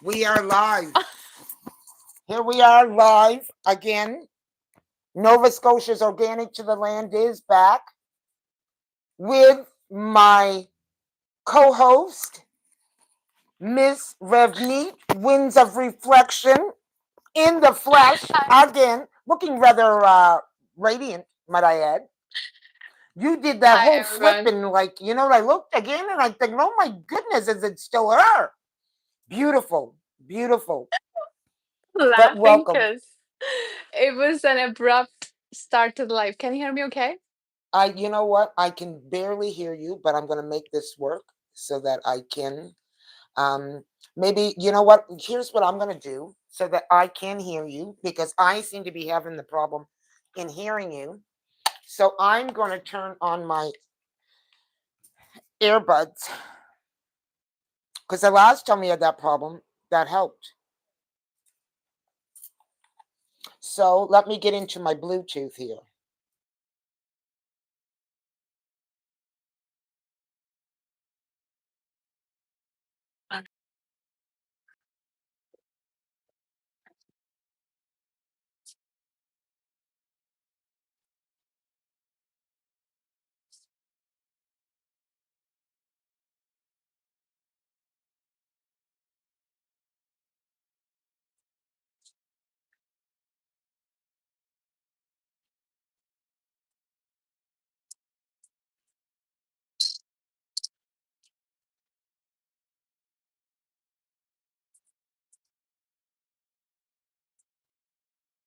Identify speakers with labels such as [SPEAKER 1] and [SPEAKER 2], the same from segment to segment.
[SPEAKER 1] We are live. Here we are live again. Nova Scotia's Organic to the Land is back with my co host, Miss Ravneet, Winds of Reflection, in the flesh,
[SPEAKER 2] Hi.
[SPEAKER 1] again, looking rather radiant, might I add. You did that
[SPEAKER 2] Hi,
[SPEAKER 1] whole
[SPEAKER 2] everyone.
[SPEAKER 1] flipping, like, I looked again and I think, oh my goodness, is it still her? Beautiful, beautiful. But
[SPEAKER 2] Laughing
[SPEAKER 1] welcome.
[SPEAKER 2] because it was an abrupt start to the life. Can you hear me okay?
[SPEAKER 1] You know what? I can barely hear you, but I'm going to make this work so that I can. Um, maybe, you know what? Here's what I'm going to do so that I can hear you because I seem to be having the problem in hearing you. So I'm going to turn on my earbuds because the last time we had that problem, that helped. So let me get into my Bluetooth here.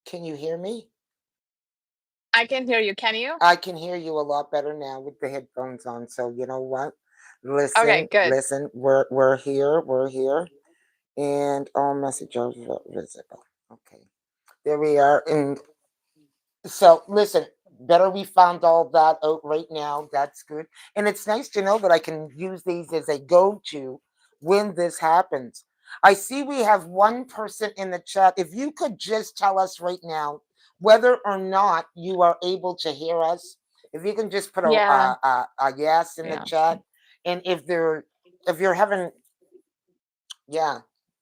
[SPEAKER 1] Can you hear me?
[SPEAKER 2] I can hear you. Can you?
[SPEAKER 1] I can hear you a lot better now with the headphones on. So you know what?
[SPEAKER 2] Okay,
[SPEAKER 1] Listen,
[SPEAKER 2] good.
[SPEAKER 1] listen. We're here. We're here. And all messages are visible. Okay, there we are. And so listen. Better we found all that out right now. That's good. And it's nice to know that I can use these as a go-to when this happens. I see we have one person in the chat. If you could just tell us right now whether or not you are able to hear us, if you can just put
[SPEAKER 2] Yeah,
[SPEAKER 1] a yes in the
[SPEAKER 2] yeah.
[SPEAKER 1] chat, and if you're having yeah,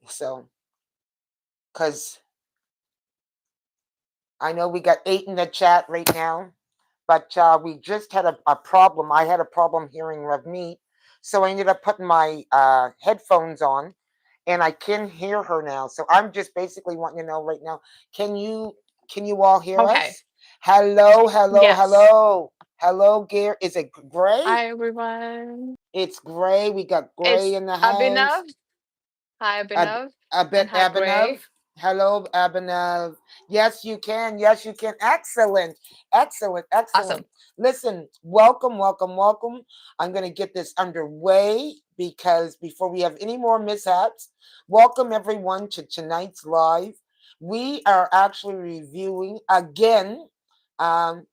[SPEAKER 1] so because I know we got 8 in the chat right now, but we just had a problem. I had a problem hearing Ravneet, so I ended up putting my headphones on, and I can hear her now. So I'm just basically wanting to know right now, can you can you all hear
[SPEAKER 2] Okay.
[SPEAKER 1] us? Hello, hello,
[SPEAKER 2] Yes.
[SPEAKER 1] hello, hello, Gary. Is it Gray?
[SPEAKER 2] Hi, everyone.
[SPEAKER 1] It's Gray. We got Gray
[SPEAKER 2] It's
[SPEAKER 1] in the house.
[SPEAKER 2] Abhinav. Hi,
[SPEAKER 1] Ab-
[SPEAKER 2] Abhinav. And
[SPEAKER 1] Abin
[SPEAKER 2] hi,
[SPEAKER 1] Abhinav.
[SPEAKER 2] Gray.
[SPEAKER 1] Hello, Abhinav. Yes, you can. Yes, you can. Excellent. Excellent.
[SPEAKER 2] Awesome.
[SPEAKER 1] Excellent. Listen, welcome, welcome, welcome. I'm going to get this underway because before we have any more mishaps, welcome everyone to tonight's live. We are actually reviewing again um,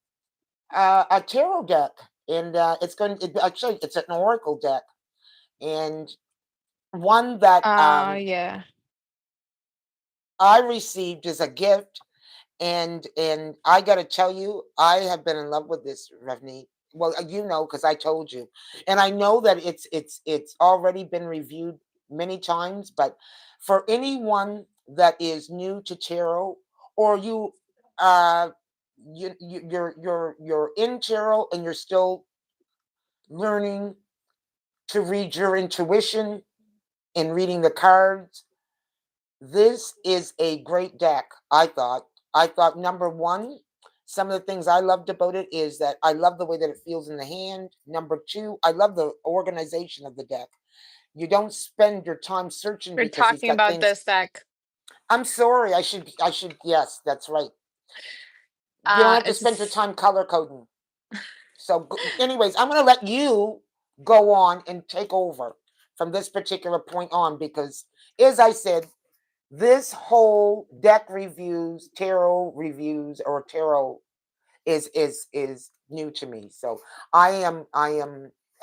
[SPEAKER 1] a tarot deck, and actually it's an oracle deck, and one that
[SPEAKER 2] Yeah.
[SPEAKER 1] I received as a gift, and I got to tell you, I have been in love with this, Revni. Well, you know, because I told you, and I know that it's already been reviewed many times. But for anyone that is new to tarot, or uh, you're in tarot and you're still learning to read your intuition and reading the cards, this is a great deck, I thought. I thought number one, some of the things I loved about it is that I love the way that it feels in the hand. Number two, I love the organization of the deck. You don't spend your time searching
[SPEAKER 2] We're
[SPEAKER 1] because he's
[SPEAKER 2] talking
[SPEAKER 1] got
[SPEAKER 2] about
[SPEAKER 1] things.
[SPEAKER 2] this deck.
[SPEAKER 1] I'm sorry, I should yes, that's right. You don't have to spend your
[SPEAKER 2] It's
[SPEAKER 1] time color coding. So anyways, I'm going to let you go on and take over from this particular point on because as I said, this whole deck reviews, tarot reviews, or tarot is new to me. So I am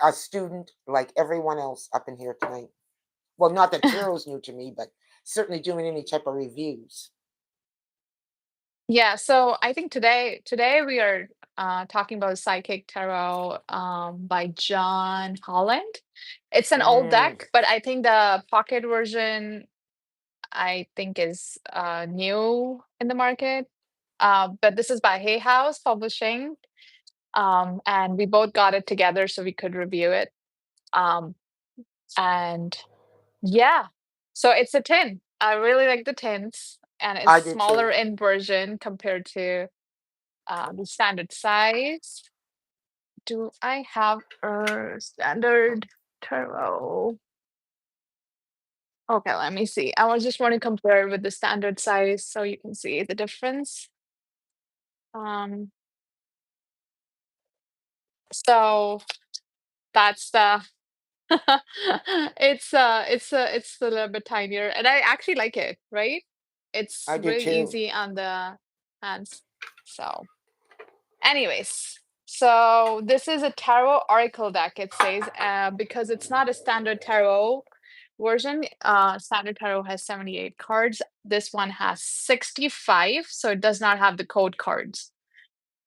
[SPEAKER 1] a student like everyone else up in here tonight. Well, not that tarot's new to me, but certainly doing any type of reviews.
[SPEAKER 2] Yeah, so I think today we are talking about Psychic Tarot by John Holland. It's an old
[SPEAKER 1] Mm,
[SPEAKER 2] deck, but I think the pocket version I think is new in the market. But this is by Hay House Publishing. And we both got it together so we could review it. Um, and yeah, so it's a tin. I really like the tins, and it's
[SPEAKER 1] I do too.
[SPEAKER 2] smaller in version compared to the standard size. Do I have a standard tarot? Okay, let me see. I was just want to compare with the standard size so you can see the difference. Um, so that's the it's a little bit tinier and I actually like it, right? It's
[SPEAKER 1] I do
[SPEAKER 2] really
[SPEAKER 1] too.
[SPEAKER 2] easy on the hands. So, anyways, so this is a tarot oracle deck, it says, because it's not a standard tarot version. Standard tarot has 78 cards. This one has 65, so it does not have the code cards.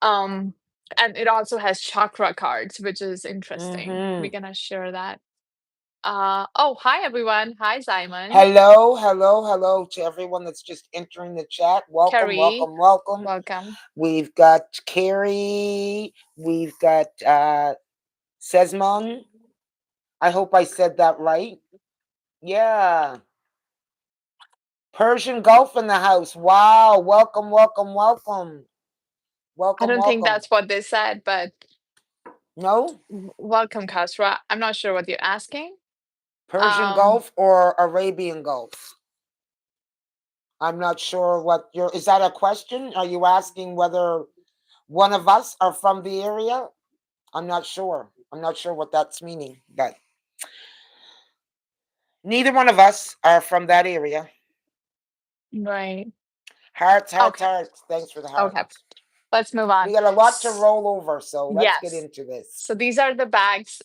[SPEAKER 2] Um, and it also has chakra cards, which is interesting. We're
[SPEAKER 1] Mm-hmm.
[SPEAKER 2] gonna share that. Oh, hi everyone. Hi, Simon.
[SPEAKER 1] Hello, hello, hello to everyone that's just entering the chat. Welcome,
[SPEAKER 2] Carrie,
[SPEAKER 1] welcome, welcome.
[SPEAKER 2] welcome.
[SPEAKER 1] We've got Carrie. We've got Sesmon. I hope I said that right. Yeah. Persian Gulf in the house. Wow. Welcome, welcome, welcome.
[SPEAKER 2] I
[SPEAKER 1] Welcome,
[SPEAKER 2] don't think
[SPEAKER 1] welcome.
[SPEAKER 2] that's what they said, but
[SPEAKER 1] No?
[SPEAKER 2] welcome, Kasra. I'm not sure what you're asking.
[SPEAKER 1] Persian
[SPEAKER 2] Um,
[SPEAKER 1] Gulf or Arabian Gulf? I'm not sure what you're. Is that a question? Are you asking whether one of us are from the area? I'm not sure. I'm not sure what that's meaning, but neither one of us are from that area.
[SPEAKER 2] right.
[SPEAKER 1] Hearts, hearts,
[SPEAKER 2] Okay.
[SPEAKER 1] hearts. Thanks for the
[SPEAKER 2] Okay.
[SPEAKER 1] hearts.
[SPEAKER 2] Let's move
[SPEAKER 1] We
[SPEAKER 2] on.
[SPEAKER 1] got a lot to roll over, so let's get
[SPEAKER 2] Yes.
[SPEAKER 1] into this.
[SPEAKER 2] So these are the bags.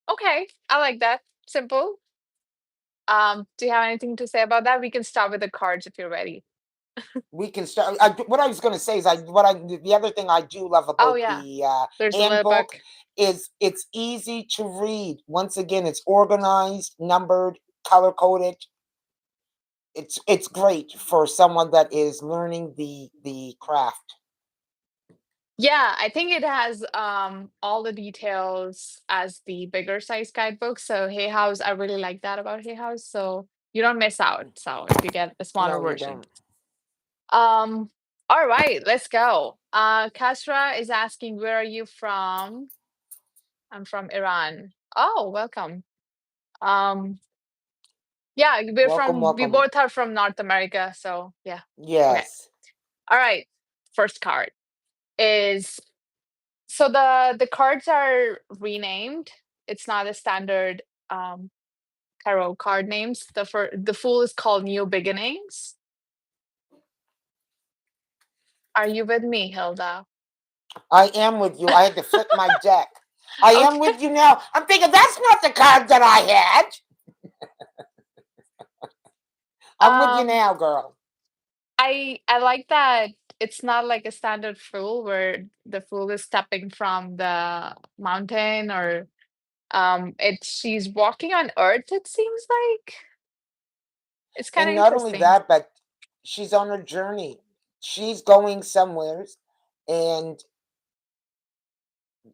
[SPEAKER 2] Okay. I like that. Simple. Do you have anything to say about that? We can start with the cards if you're ready.
[SPEAKER 1] We can start. What I was going to say is, the other thing I do love
[SPEAKER 2] Oh
[SPEAKER 1] about
[SPEAKER 2] yeah.
[SPEAKER 1] the
[SPEAKER 2] There's a little
[SPEAKER 1] handbook
[SPEAKER 2] book.
[SPEAKER 1] is it's easy to read. Once again, it's organized, numbered, color coded. It's great for someone that is learning the craft.
[SPEAKER 2] Yeah, I think it has all the details as the bigger size guidebook. So Hay House, I really like that about Hay House. So you don't miss out. So if you get a smaller
[SPEAKER 1] No, you
[SPEAKER 2] version.
[SPEAKER 1] don't.
[SPEAKER 2] Um, all right, let's go. Kasra is asking, where are you from? I'm from Iran. Oh, welcome. Um, yeah,
[SPEAKER 1] Welcome,
[SPEAKER 2] we
[SPEAKER 1] welcome.
[SPEAKER 2] both are from North America. So yeah. Okay.
[SPEAKER 1] Yes.
[SPEAKER 2] All right. First card is so the cards are renamed. It's not a standard tarot card names. The Fool is called New Beginnings. Are you with me, Hilda?
[SPEAKER 1] I am with you. I had to flip my deck. I am
[SPEAKER 2] Okay.
[SPEAKER 1] with you now. I'm thinking that's not the card that I had. I'm with you
[SPEAKER 2] Um,
[SPEAKER 1] now, girl.
[SPEAKER 2] I like that it's not like a standard fool where the fool is stepping from the mountain or it's she's walking on earth, it seems like. It's kind of
[SPEAKER 1] And not only
[SPEAKER 2] interesting.
[SPEAKER 1] that, but she's on her journey. She's going somewheres, and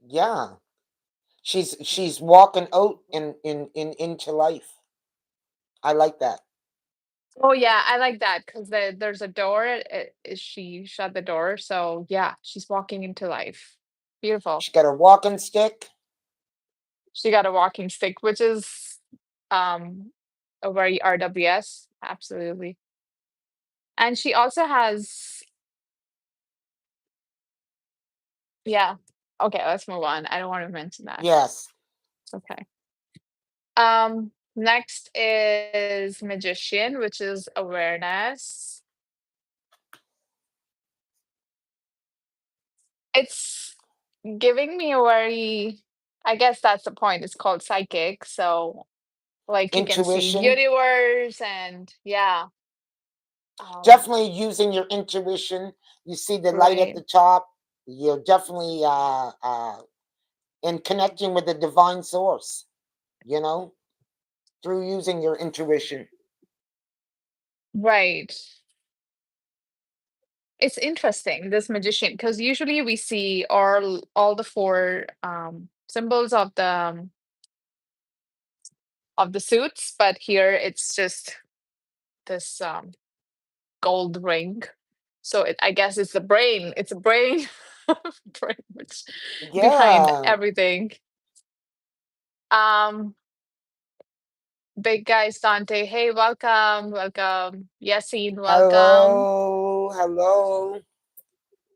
[SPEAKER 1] yeah, she's walking out in into life. I like that.
[SPEAKER 2] Oh yeah, I like that because there's a door. She shut the door, so yeah, she's walking into life. Beautiful.
[SPEAKER 1] She got her walking stick.
[SPEAKER 2] She got a walking stick, which is um a very RWS, absolutely. And she also has yeah. Okay, let's move on. I don't want to mention that.
[SPEAKER 1] Yes.
[SPEAKER 2] It's okay. Next is magician, which is awareness. It's giving me a very, I guess that's the point. It's called psychic. So like you can see
[SPEAKER 1] Intuition.
[SPEAKER 2] universe and yeah. Um,
[SPEAKER 1] Definitely using your intuition. You see the light at
[SPEAKER 2] right.
[SPEAKER 1] the top. You're definitely in connecting with the divine source. You know, through using your intuition.
[SPEAKER 2] Right. It's interesting, this magician, because usually we see all the four symbols of the suits, but here it's just this gold ring. So I guess it's the brain. It's a brain, brain which behind
[SPEAKER 1] Yeah.
[SPEAKER 2] everything. Um, Big guys, Dante. Hey, welcome, welcome. Yasin, welcome.
[SPEAKER 1] Hello. Hello.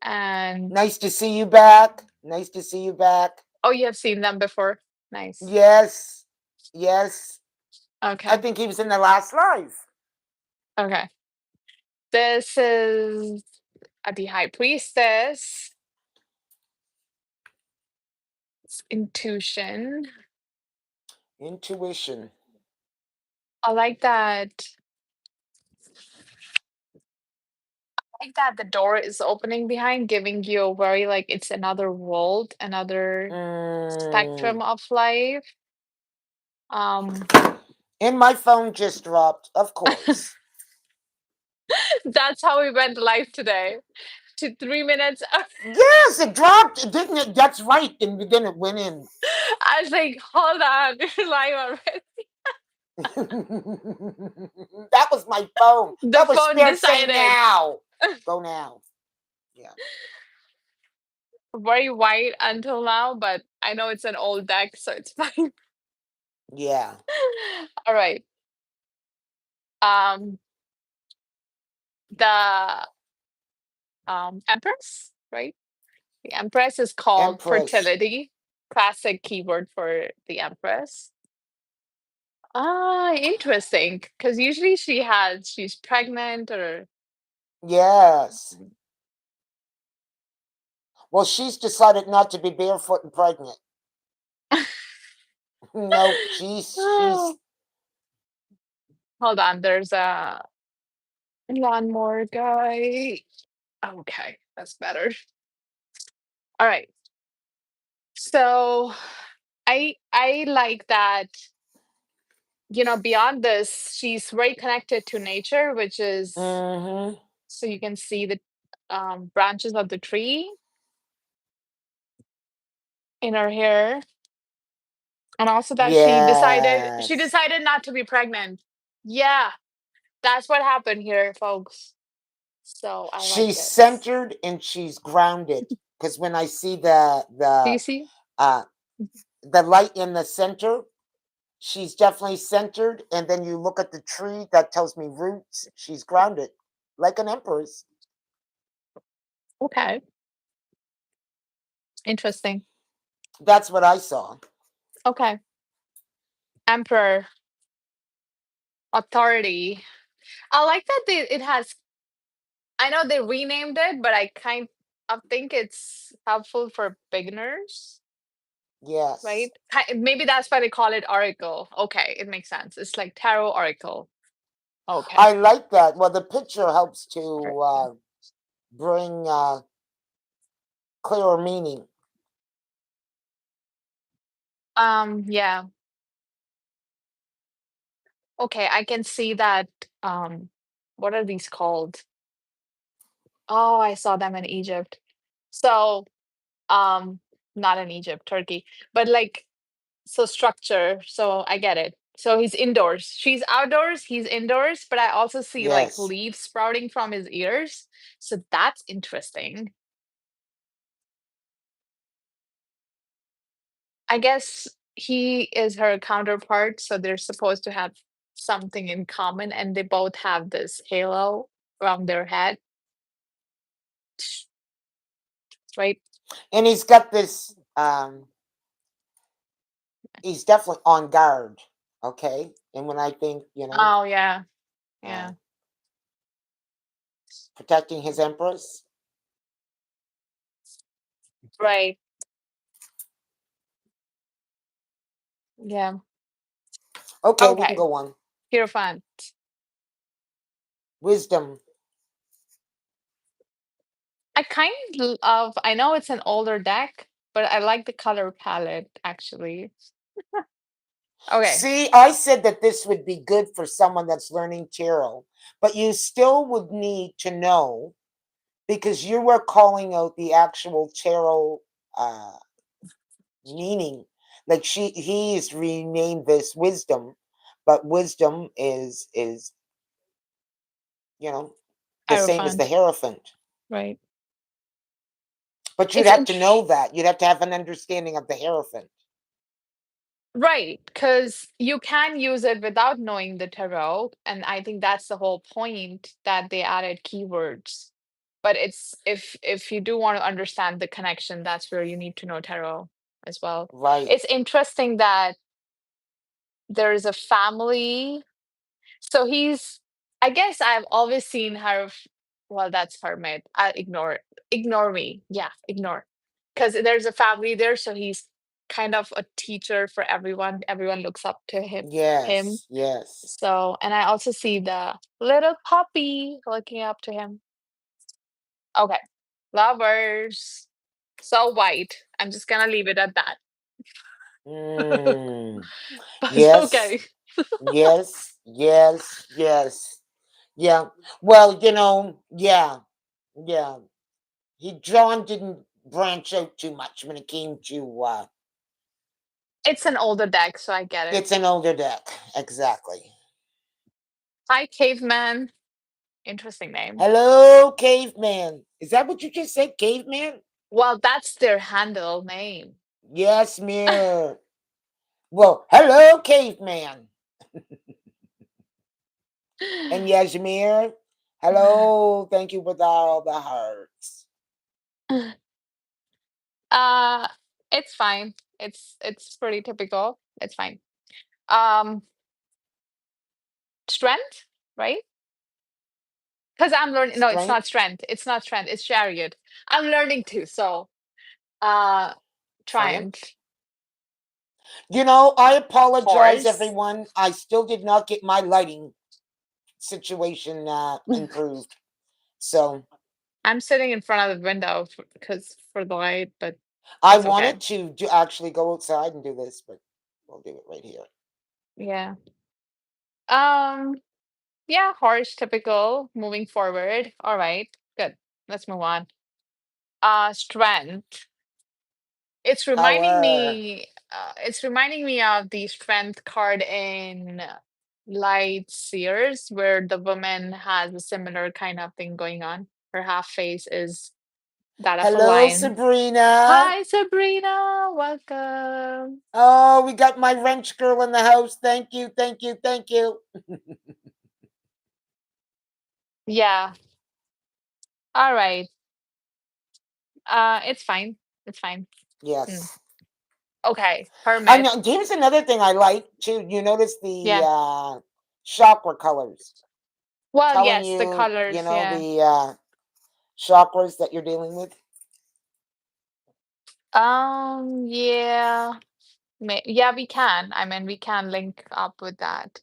[SPEAKER 2] And
[SPEAKER 1] Nice to see you back. Nice to see you back.
[SPEAKER 2] oh, you have seen them before. Nice.
[SPEAKER 1] Yes. Yes. I
[SPEAKER 2] Okay.
[SPEAKER 1] think he was in the last live.
[SPEAKER 2] Okay. This is the high priestess. It's intuition.
[SPEAKER 1] Intuition.
[SPEAKER 2] I like that. I like that the door is opening behind, giving you a very like it's another world, another
[SPEAKER 1] Mm.
[SPEAKER 2] spectrum of life. Um,
[SPEAKER 1] And my phone just dropped, of course.
[SPEAKER 2] that's how we went live today. To 3 minutes.
[SPEAKER 1] Yes, it dropped, didn't it? That's right. And then it went in.
[SPEAKER 2] I was like, hold on, you're live already.
[SPEAKER 1] That was my phone.
[SPEAKER 2] The
[SPEAKER 1] That was
[SPEAKER 2] phone
[SPEAKER 1] Spirit saying
[SPEAKER 2] decided.
[SPEAKER 1] now. Go now. Yeah.
[SPEAKER 2] Very white until now, but I know it's an old deck, so it's fine.
[SPEAKER 1] Yeah.
[SPEAKER 2] All right. Um, the Empress, right? The Empress is called
[SPEAKER 1] Empress.
[SPEAKER 2] fertility. Classic keyword for the Empress. Ah, interesting. Because usually she's pregnant or
[SPEAKER 1] Yes. Well, she's decided not to be barefoot and pregnant. No, she's
[SPEAKER 2] oh, hold on. There's a lawnmower guy. Okay, that's better. All right. So I like that, beyond this, she's very connected to nature, which is
[SPEAKER 1] mm-hmm.
[SPEAKER 2] so you can see the branches of the tree in her hair. And also that she
[SPEAKER 1] Yes.
[SPEAKER 2] decided not to be pregnant. Yeah, that's what happened here, folks. So I like
[SPEAKER 1] She's
[SPEAKER 2] this.
[SPEAKER 1] centered and she's grounded. Because when I see
[SPEAKER 2] Do you see?
[SPEAKER 1] uh the light in the center, she's definitely centered. And then you look at the tree, that tells me roots. She's grounded, like an empress.
[SPEAKER 2] Okay, interesting.
[SPEAKER 1] That's what I saw.
[SPEAKER 2] Okay, emperor, authority. I like that it has. I know they renamed it, but I kind of think it's helpful for beginners,
[SPEAKER 1] Yes.
[SPEAKER 2] right? Maybe that's why they call it oracle. Okay, it makes sense. It's like tarot oracle.
[SPEAKER 1] I
[SPEAKER 2] Okay.
[SPEAKER 1] like that. Well, the picture helps
[SPEAKER 2] Right.
[SPEAKER 1] to bring clearer meaning.
[SPEAKER 2] Yeah. Okay, I can see that. Um, what are these called? Oh, I saw them in Egypt. So, um, not in Egypt, Turkey, but like, so structure. So I get it. So he's indoors. She's outdoors, he's indoors, but I also see like
[SPEAKER 1] Yes.
[SPEAKER 2] leaves sprouting from his ears. So that's interesting. I guess he is her counterpart, so they're supposed to have something in common, and they both have this halo around their head, right?
[SPEAKER 1] And he's got this he's definitely on guard. Okay. And when I think,
[SPEAKER 2] Oh yeah,
[SPEAKER 1] uh,
[SPEAKER 2] yeah,
[SPEAKER 1] protecting his empress.
[SPEAKER 2] right, yeah.
[SPEAKER 1] Okay, we can
[SPEAKER 2] Okay,
[SPEAKER 1] go on.
[SPEAKER 2] Hierophant.
[SPEAKER 1] Wisdom.
[SPEAKER 2] I know it's an older deck, but I like the color palette actually. Okay,
[SPEAKER 1] See, I said that this would be good for someone that's learning tarot, but you still would need to know because you were calling out the actual tarot uh, meaning. Like he's renamed this wisdom, but wisdom is you know the same as the
[SPEAKER 2] Hierophant,
[SPEAKER 1] hierophant.
[SPEAKER 2] right?
[SPEAKER 1] But you'd
[SPEAKER 2] It's
[SPEAKER 1] have
[SPEAKER 2] in
[SPEAKER 1] to know that. You'd have to have an understanding of the hierophant.
[SPEAKER 2] right, because you can use it without knowing the tarot, and I think that's the whole point that they added keywords. But it's if you do want to understand the connection, that's where you need to know tarot as well.
[SPEAKER 1] Right.
[SPEAKER 2] It's interesting that there is a family. So I guess I've always seen her. Well, that's hermit. I ignore me. Yeah, ignore. Because there's a family there, so he's kind of a teacher for everyone. Everyone looks up to him.
[SPEAKER 1] Yes. Yes.
[SPEAKER 2] So, and I also see the little puppy looking up to him. Okay, lovers. So white. I'm just gonna leave it at that.
[SPEAKER 1] Mm.
[SPEAKER 2] But
[SPEAKER 1] Yes.
[SPEAKER 2] okay.
[SPEAKER 1] Yes. Yes. Yes. Yeah. Well, yeah. Yeah. John didn't branch out too much when it came to
[SPEAKER 2] It's an older deck, so I get it.
[SPEAKER 1] it's an older deck. Exactly.
[SPEAKER 2] Hi, caveman. Interesting name.
[SPEAKER 1] Hello, caveman. Is that what you just said, caveman?
[SPEAKER 2] Well, that's their handle name.
[SPEAKER 1] Yes, mirror. Well, hello, caveman. And Yasmir, hello. Thank you for all the hearts.
[SPEAKER 2] uh, it's fine. It's pretty typical. It's fine. Um, strength, right? Because I'm learning. No, it's not
[SPEAKER 1] Strength,
[SPEAKER 2] strength. It's not strength. It's chariot. I'm learning too. So, uh,
[SPEAKER 1] triumph.
[SPEAKER 2] triumph,
[SPEAKER 1] I apologize,
[SPEAKER 2] horse.
[SPEAKER 1] everyone. I still did not get my lighting situation improved. So
[SPEAKER 2] I'm sitting in front of the window because for the light, but
[SPEAKER 1] I
[SPEAKER 2] it's okay.
[SPEAKER 1] wanted to actually go outside and do this, but we'll do it right here.
[SPEAKER 2] Yeah. Um. Yeah. Horse. Typical. Moving forward. All right. Good. Let's move on. Strength.
[SPEAKER 1] Power.
[SPEAKER 2] It's reminding me of the strength card in Light Sears, where the woman has a similar kind of thing going on. Her half face is that of a
[SPEAKER 1] Hello,
[SPEAKER 2] lion.
[SPEAKER 1] Sabrina.
[SPEAKER 2] Hi, Sabrina. Welcome.
[SPEAKER 1] Oh, we got my wrench girl in the house. Thank you, thank you, thank you.
[SPEAKER 2] Yeah. All right. It's fine. It's fine. Mm.
[SPEAKER 1] Yes.
[SPEAKER 2] Okay.
[SPEAKER 1] I
[SPEAKER 2] Hermit.
[SPEAKER 1] know. Here's another thing I like too. You notice the
[SPEAKER 2] Yeah.
[SPEAKER 1] chakra colors
[SPEAKER 2] Well,
[SPEAKER 1] telling
[SPEAKER 2] yes, the
[SPEAKER 1] you,
[SPEAKER 2] colors. Yeah.
[SPEAKER 1] the chakras that you're dealing with.
[SPEAKER 2] Yeah. Yeah, we can. I mean, we can link up with that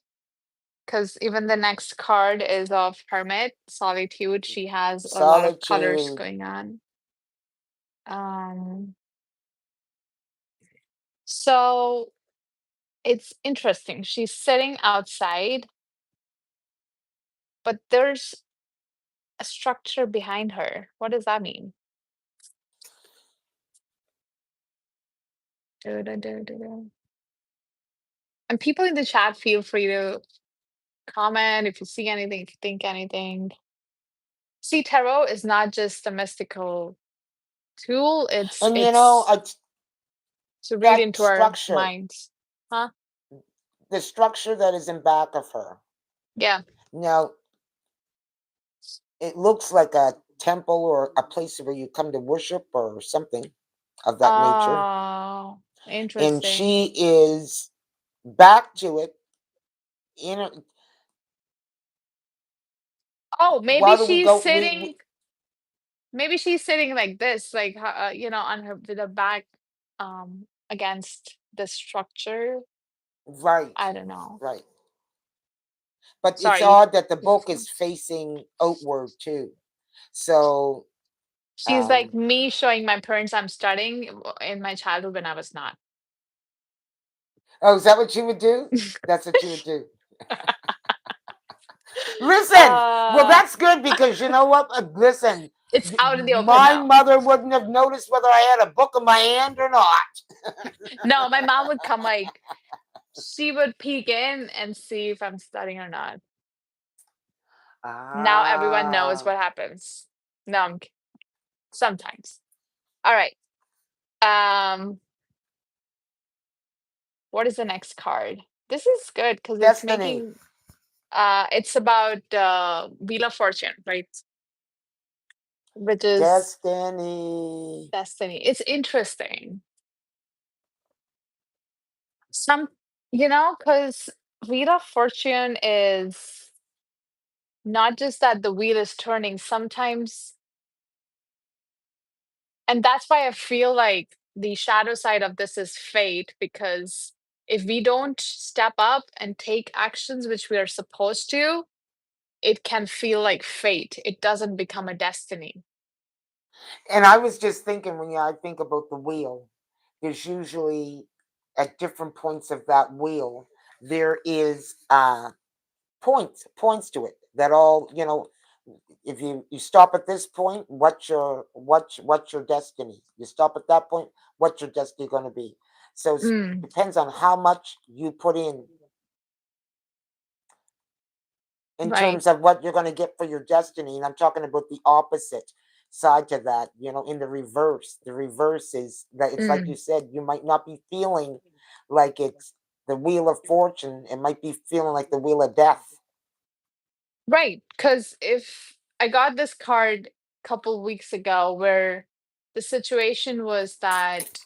[SPEAKER 2] because even the next card is of Hermit, Solitude. She has a lot of colors
[SPEAKER 1] Solitude.
[SPEAKER 2] going on. Um, so it's interesting. She's sitting outside, but there's a structure behind her. What does that mean? Du-du-du-du-du. And people in the chat, feel free to comment if you see anything, if you think anything. See, tarot is not just a mystical tool, it's
[SPEAKER 1] And
[SPEAKER 2] it's to read
[SPEAKER 1] that
[SPEAKER 2] into our
[SPEAKER 1] structure,
[SPEAKER 2] minds. Huh?
[SPEAKER 1] the structure that is in back of her.
[SPEAKER 2] Yeah.
[SPEAKER 1] Now, it looks like a temple or a place where you come to worship or something of that nature.
[SPEAKER 2] Oh,
[SPEAKER 1] And
[SPEAKER 2] interesting.
[SPEAKER 1] she is back to it. You know,
[SPEAKER 2] Oh,
[SPEAKER 1] why do we go?
[SPEAKER 2] maybe she's sitting like this, like on her with her back against the structure.
[SPEAKER 1] Right,
[SPEAKER 2] I don't know.
[SPEAKER 1] right. But it's
[SPEAKER 2] Sorry.
[SPEAKER 1] odd that the book is facing outward too. So,
[SPEAKER 2] She's like
[SPEAKER 1] um,
[SPEAKER 2] me showing my parents I'm studying in my childhood when I was not.
[SPEAKER 1] Oh, is that what you would do? That's what you would do. Listen, well,
[SPEAKER 2] uh,
[SPEAKER 1] that's good because you know what? Listen,
[SPEAKER 2] it's out in the open
[SPEAKER 1] my
[SPEAKER 2] now.
[SPEAKER 1] mother wouldn't have noticed whether I had a book in my hand or not.
[SPEAKER 2] No, my mom would come like she would peek in and see if I'm studying or not. Now everyone knows
[SPEAKER 1] Ah,
[SPEAKER 2] what happens. No, sometimes. All right. Um, what is the next card? This is good because it's
[SPEAKER 1] destiny,
[SPEAKER 2] making it's about Wheel of Fortune, right? Which is
[SPEAKER 1] destiny.
[SPEAKER 2] destiny. It's interesting. Some, because Wheel of Fortune is not just that the wheel is turning, sometimes, and that's why I feel like the shadow side of this is fate, because if we don't step up and take actions which we are supposed to, it can feel like fate. It doesn't become a destiny.
[SPEAKER 1] And I was just thinking when I think about the wheel, there's usually at different points of that wheel, there is points to it that all, if you stop at this point, what's your destiny? You stop at that point, what's your destiny going to be? So it
[SPEAKER 2] Mm,
[SPEAKER 1] depends on how much you put in
[SPEAKER 2] right.
[SPEAKER 1] terms of what you're going to get for your destiny. And I'm talking about the opposite side to that, in the reverse. The reverse is that it's like you
[SPEAKER 2] Mm,
[SPEAKER 1] said, you might not be feeling like it's the wheel of fortune. It might be feeling like the wheel of death.
[SPEAKER 2] right. Because if I got this card a couple weeks ago where the situation was that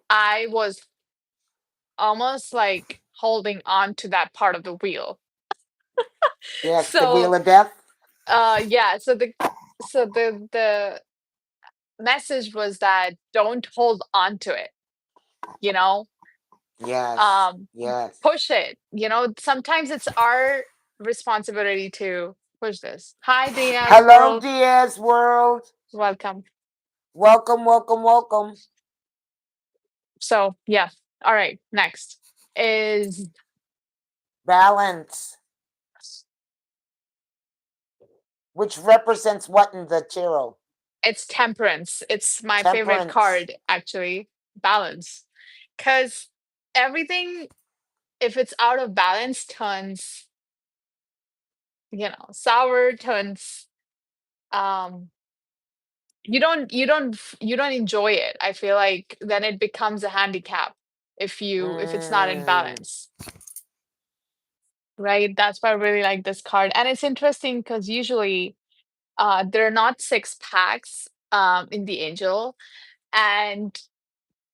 [SPEAKER 2] I was almost like holding on to that part of the wheel.
[SPEAKER 1] Yes, the wheel
[SPEAKER 2] So,
[SPEAKER 1] of death.
[SPEAKER 2] yeah, so the message was that don't hold on to it, you know?
[SPEAKER 1] Yes,
[SPEAKER 2] Um,
[SPEAKER 1] yes.
[SPEAKER 2] push it. Sometimes it's our responsibility to push this. Hi, Diaz
[SPEAKER 1] Hello,
[SPEAKER 2] World.
[SPEAKER 1] Diaz world.
[SPEAKER 2] Welcome.
[SPEAKER 1] Welcome, welcome, welcome.
[SPEAKER 2] So, yeah. All right. Next is
[SPEAKER 1] Balance, which represents what in the tarot?
[SPEAKER 2] it's temperance. It's my favorite
[SPEAKER 1] Temperance.
[SPEAKER 2] card, actually. Balance. Because everything, if it's out of balance, turns, sour, turns, um, you don't enjoy it. I feel like then it becomes a handicap if it's not in
[SPEAKER 1] Mm,
[SPEAKER 2] balance, right? That's why I really like this card. And it's interesting because usually there are not six packs in the angel, and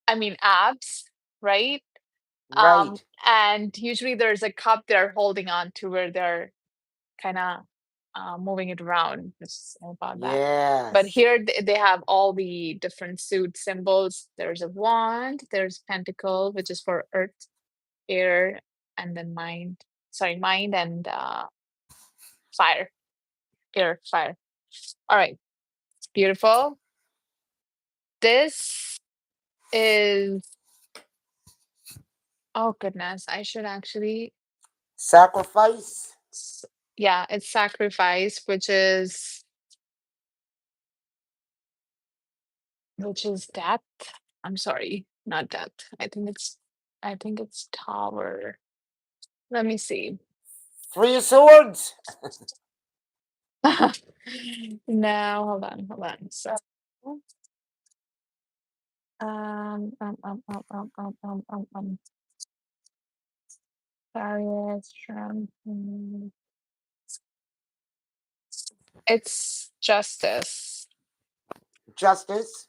[SPEAKER 2] I mean abs, right?
[SPEAKER 1] right.
[SPEAKER 2] And usually there's a cup they're holding on to where they're kind of moving it around. Just about that. But
[SPEAKER 1] Yes.
[SPEAKER 2] here they have all the different suit symbols. There's a wand, there's pentacle, which is for earth, air, and then mind. Sorry, mind and fire. Air, fire. All right, it's beautiful. This is, oh goodness, I should actually,
[SPEAKER 1] Sacrifice.
[SPEAKER 2] s- yeah, it's sacrifice, which is death. I'm sorry, not death. I think it's tower. Let me see.
[SPEAKER 1] 3 of Swords.
[SPEAKER 2] No, hold on. So, Chariot, it's justice.
[SPEAKER 1] Justice.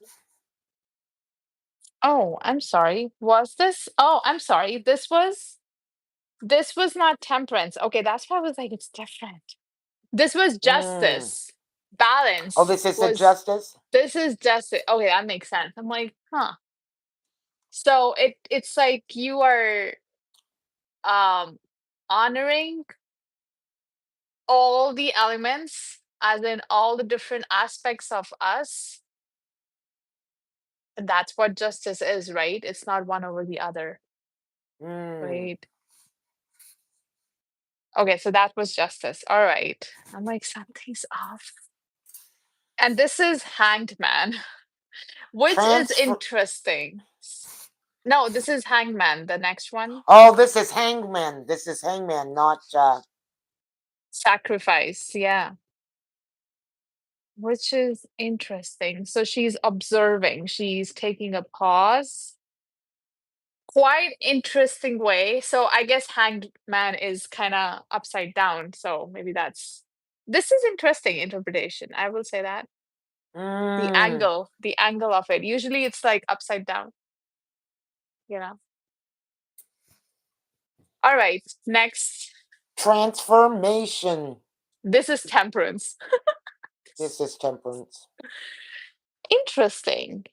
[SPEAKER 2] Oh, I'm sorry. Was this? Oh, I'm sorry. This was not temperance. Okay, that's why I was like, it's different. This was
[SPEAKER 1] Mm.
[SPEAKER 2] justice.
[SPEAKER 1] Oh,
[SPEAKER 2] Balance
[SPEAKER 1] this is a
[SPEAKER 2] was,
[SPEAKER 1] justice.
[SPEAKER 2] this is justice. Okay, that makes sense. I'm like, huh. So it's like you are um honoring all the elements, as in all the different aspects of us. And that's what justice is, right? It's not one over the other.
[SPEAKER 1] Mm.
[SPEAKER 2] Wait. Okay, so that was justice. All right. I'm like, something's off. And this is Hanged Man, which is
[SPEAKER 1] Transfer.
[SPEAKER 2] interesting. No, this is Hanged Man, the next one.
[SPEAKER 1] Oh, this is Hangman. This is Hangman, not.
[SPEAKER 2] Sacrifice, yeah. Which is interesting. So she's observing, she's taking a pause. Quite interesting way. So I guess Hanged Man is kind of upside down. So maybe this is interesting interpretation. I will say that.
[SPEAKER 1] Mm.
[SPEAKER 2] The angle of it. Usually it's like upside down, you know. All right, next.
[SPEAKER 1] Transformation.
[SPEAKER 2] This is Temperance.
[SPEAKER 1] This is Temperance.
[SPEAKER 2] Interesting.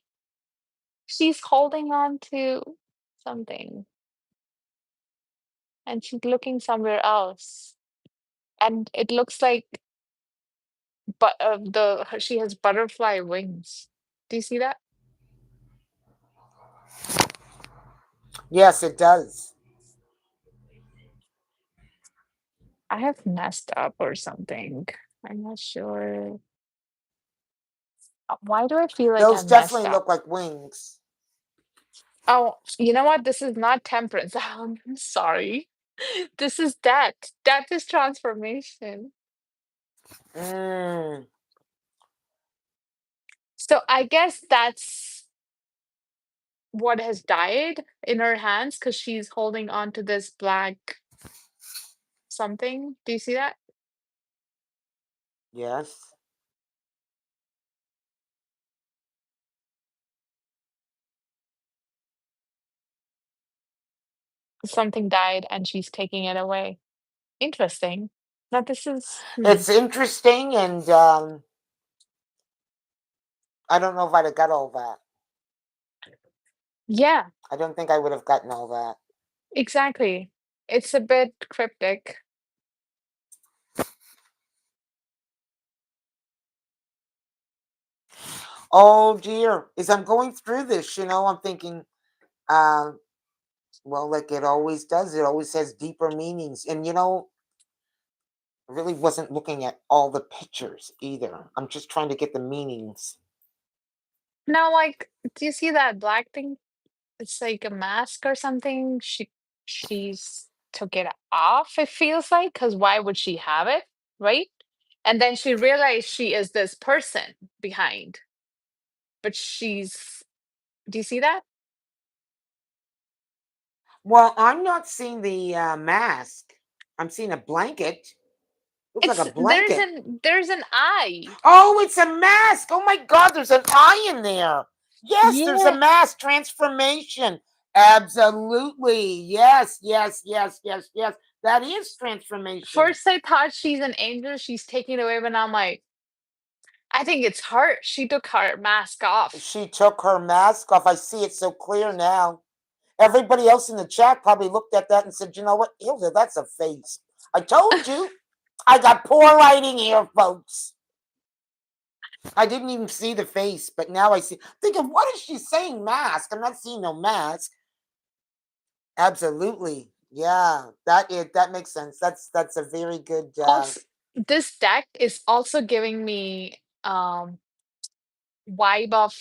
[SPEAKER 2] She's holding on to something and she's looking somewhere else. And it looks like but she has butterfly wings. Do you see that?
[SPEAKER 1] Yes, it does.
[SPEAKER 2] I have messed up or something. I'm not sure. Why do I feel like I
[SPEAKER 1] Those
[SPEAKER 2] messed
[SPEAKER 1] definitely
[SPEAKER 2] up?
[SPEAKER 1] look like wings.
[SPEAKER 2] Oh, you know what? This is not temperance. I'm sorry. This is death. Death is transformation.
[SPEAKER 1] Mm.
[SPEAKER 2] So I guess that's what has died in her hands because she's holding on to this black something. Do you see that?
[SPEAKER 1] Yes.
[SPEAKER 2] Something died and she's taking it away. Interesting. Now this is
[SPEAKER 1] It's interesting, and I don't know if I'd have got all that.
[SPEAKER 2] yeah,
[SPEAKER 1] I don't think I would have gotten all that.
[SPEAKER 2] exactly. It's a bit cryptic.
[SPEAKER 1] Oh dear. As I'm going through this, I'm thinking, um, well, like it always does, it always has deeper meanings. And I really wasn't looking at all the pictures either. I'm just trying to get the meanings.
[SPEAKER 2] Now, like, do you see that black thing? It's like a mask or something. She's took it off, it feels like, because why would she have it, right? And then she realized she is this person behind, but do you see that?
[SPEAKER 1] Well, I'm not seeing the mask. I'm seeing a blanket. Looks like a
[SPEAKER 2] It's there's
[SPEAKER 1] blanket.
[SPEAKER 2] an eye.
[SPEAKER 1] Oh, it's a mask. Oh my God, there's an eye in there. Yes, there's a
[SPEAKER 2] Yeah.
[SPEAKER 1] mask transformation. Absolutely. Yes, yes, yes, yes, yes. That is transformation.
[SPEAKER 2] First I thought she's an angel, she's taking it away, but I'm like, I think it's her. She took her mask off.
[SPEAKER 1] She took her mask off. I see it so clear now. Everybody else in the chat probably looked at that and said, you know what, Ilda, that's a face. I told you. I got poor lighting here, folks. I didn't even see the face, but now I see. Thinking, what is she saying? Mask? I'm not seeing no mask. Absolutely, yeah. That makes sense. That's a very good.
[SPEAKER 2] Also, this deck is also giving me vibe of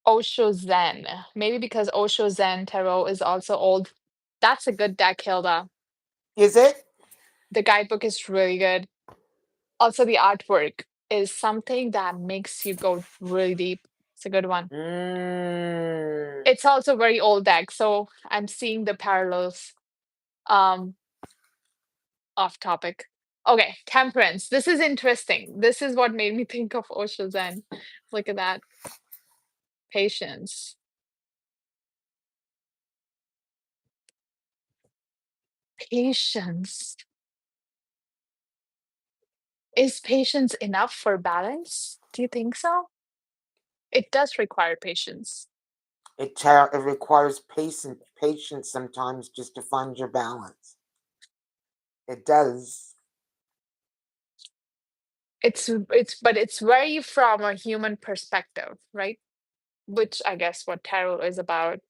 [SPEAKER 2] Osho Zen. Maybe because Osho Zen Tarot is also old. That's a good deck, Hilda.
[SPEAKER 1] Is it?
[SPEAKER 2] The guidebook is really good. Also, the artwork is something that makes you go really deep. It's a good one.
[SPEAKER 1] Mm.
[SPEAKER 2] It's also very old deck, so I'm seeing the parallels. Um, Off topic. Okay, temperance. This is interesting. This is what made me think of Osho Zen. Look at that. Patience. Patience. Is patience enough for balance? Do you think so? It does require patience.
[SPEAKER 1] It requires patience sometimes just to find your balance. It does.
[SPEAKER 2] But it's very from a human perspective, right? Which I guess what tarot is about.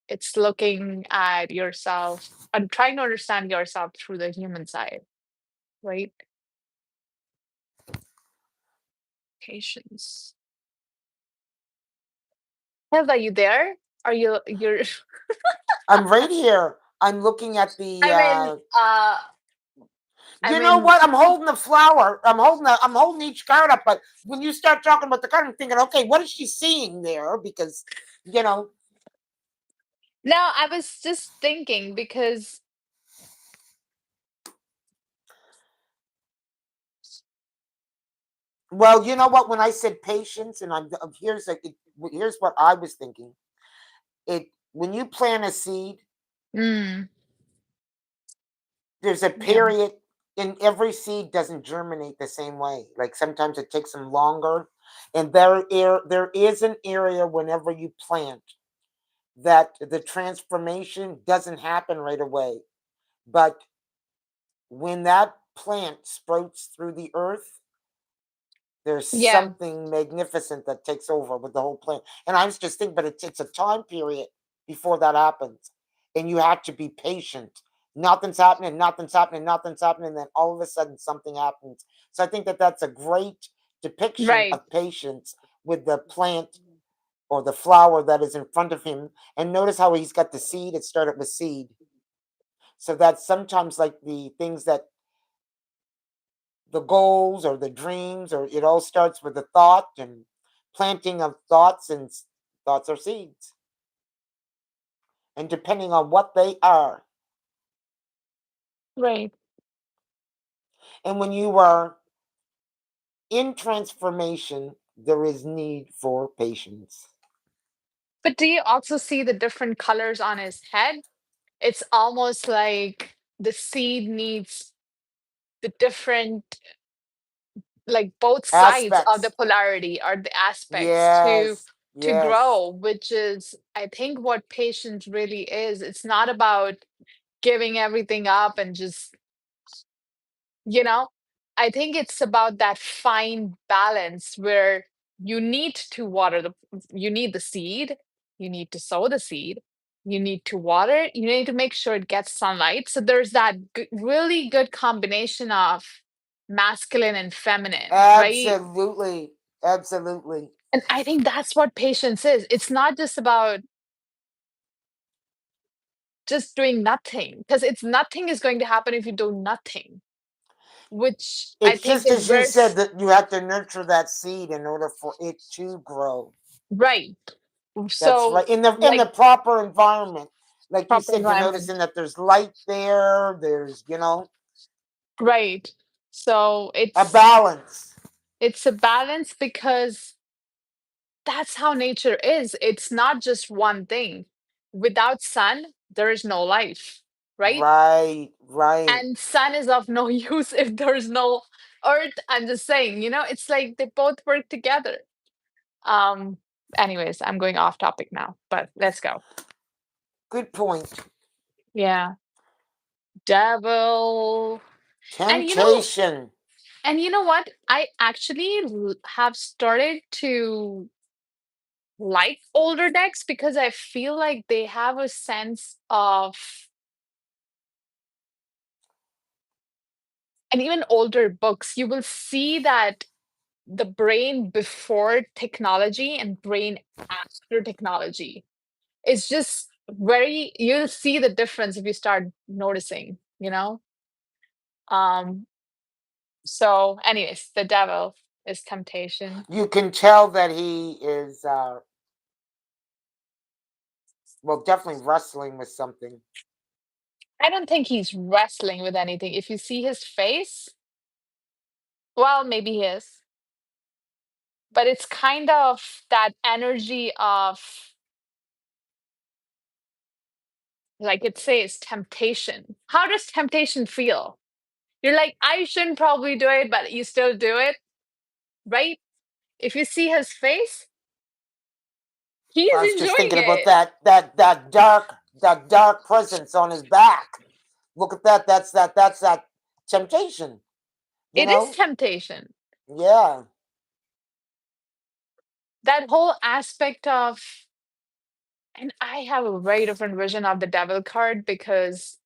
[SPEAKER 2] It's looking at yourself and trying to understand yourself through the human side, right? Patience. Hilda, are you there? Are you're
[SPEAKER 1] I'm right here. I'm looking at the.
[SPEAKER 2] I mean, I
[SPEAKER 1] You know
[SPEAKER 2] mean,
[SPEAKER 1] what? I'm holding the flower. I'm holding each card up. But when you start talking about the card, I'm thinking, okay, what is she seeing there? Because, you know,
[SPEAKER 2] no, I was just thinking because
[SPEAKER 1] well, you know what? When I said patience, and here's what I was thinking. It when you plant a seed,
[SPEAKER 2] mm,
[SPEAKER 1] there's a
[SPEAKER 2] yeah,
[SPEAKER 1] period, and every seed doesn't germinate the same way. Like sometimes it takes them longer, and there is an area whenever you plant that the transformation doesn't happen right away. But when that plant sprouts through the earth, there's
[SPEAKER 2] yeah,
[SPEAKER 1] something magnificent that takes over with the whole plant. And I was just thinking, but it's a time period before that happens. And you have to be patient. Nothing's happening, nothing's happening, nothing's happening. And then all of a sudden something happens. So I think that that's a great depiction
[SPEAKER 2] right,
[SPEAKER 1] of patience with the plant or the flower that is in front of him. And notice how he's got the seed. It started with seed. So that's sometimes like the things that the goals or the dreams, or it all starts with a thought and planting of thoughts, and thoughts are seeds. And depending on what they are,
[SPEAKER 2] right.
[SPEAKER 1] and when you are in transformation, there is need for patience.
[SPEAKER 2] But do you also see the different colors on his head? It's almost like the seed needs the different, like both sides of the
[SPEAKER 1] Aspects.
[SPEAKER 2] polarity or the aspects
[SPEAKER 1] Yes,
[SPEAKER 2] to
[SPEAKER 1] yes.
[SPEAKER 2] grow, which is I think what patience really is. It's not about giving everything up and just, you know, I think it's about that fine balance where you need to water you need the seed, you need to sow the seed, you need to water it, you need to make sure it gets sunlight. So there's that really good combination of masculine and feminine, right?
[SPEAKER 1] Absolutely. Absolutely.
[SPEAKER 2] And I think that's what patience is. It's not just about just doing nothing, because it's nothing is going to happen if you do nothing, which I
[SPEAKER 1] It's
[SPEAKER 2] think
[SPEAKER 1] just
[SPEAKER 2] is
[SPEAKER 1] as you
[SPEAKER 2] very
[SPEAKER 1] said that you have to nurture that seed in order for it to grow.
[SPEAKER 2] right.
[SPEAKER 1] That's
[SPEAKER 2] So,
[SPEAKER 1] right. In the
[SPEAKER 2] like,
[SPEAKER 1] proper environment. Like you
[SPEAKER 2] proper
[SPEAKER 1] said, you're
[SPEAKER 2] environment.
[SPEAKER 1] noticing that there's light there, there's
[SPEAKER 2] Right. So
[SPEAKER 1] a balance.
[SPEAKER 2] it's a balance because that's how nature is. It's not just one thing. Without sun, there is no life, right?
[SPEAKER 1] Right, right.
[SPEAKER 2] And sun is of no use if there's no earth. I'm just saying, it's like they both work together. Um, anyways, I'm going off topic now, but let's go.
[SPEAKER 1] Good point.
[SPEAKER 2] Yeah. Devil. And
[SPEAKER 1] Temptation.
[SPEAKER 2] what? I actually have started to like older decks because I feel like they have a sense of, and even older books, you will see that the brain before technology and brain after technology is just you'll see the difference if you start noticing. Um, so, anyways, the devil is temptation.
[SPEAKER 1] You can tell that he is, well, definitely wrestling with something.
[SPEAKER 2] I don't think he's wrestling with anything. If you see his face, well, maybe he is. But it's kind of that energy of, like it says, temptation. How does temptation feel? You're like, I shouldn't probably do it, but you still do it, right? If you see his face, he's
[SPEAKER 1] I was just
[SPEAKER 2] enjoying
[SPEAKER 1] thinking about
[SPEAKER 2] it.
[SPEAKER 1] that dark presence on his back. Look at that. That's that temptation. You
[SPEAKER 2] It is
[SPEAKER 1] know?
[SPEAKER 2] temptation.
[SPEAKER 1] Yeah.
[SPEAKER 2] That whole aspect of And I have a very different vision of the devil card because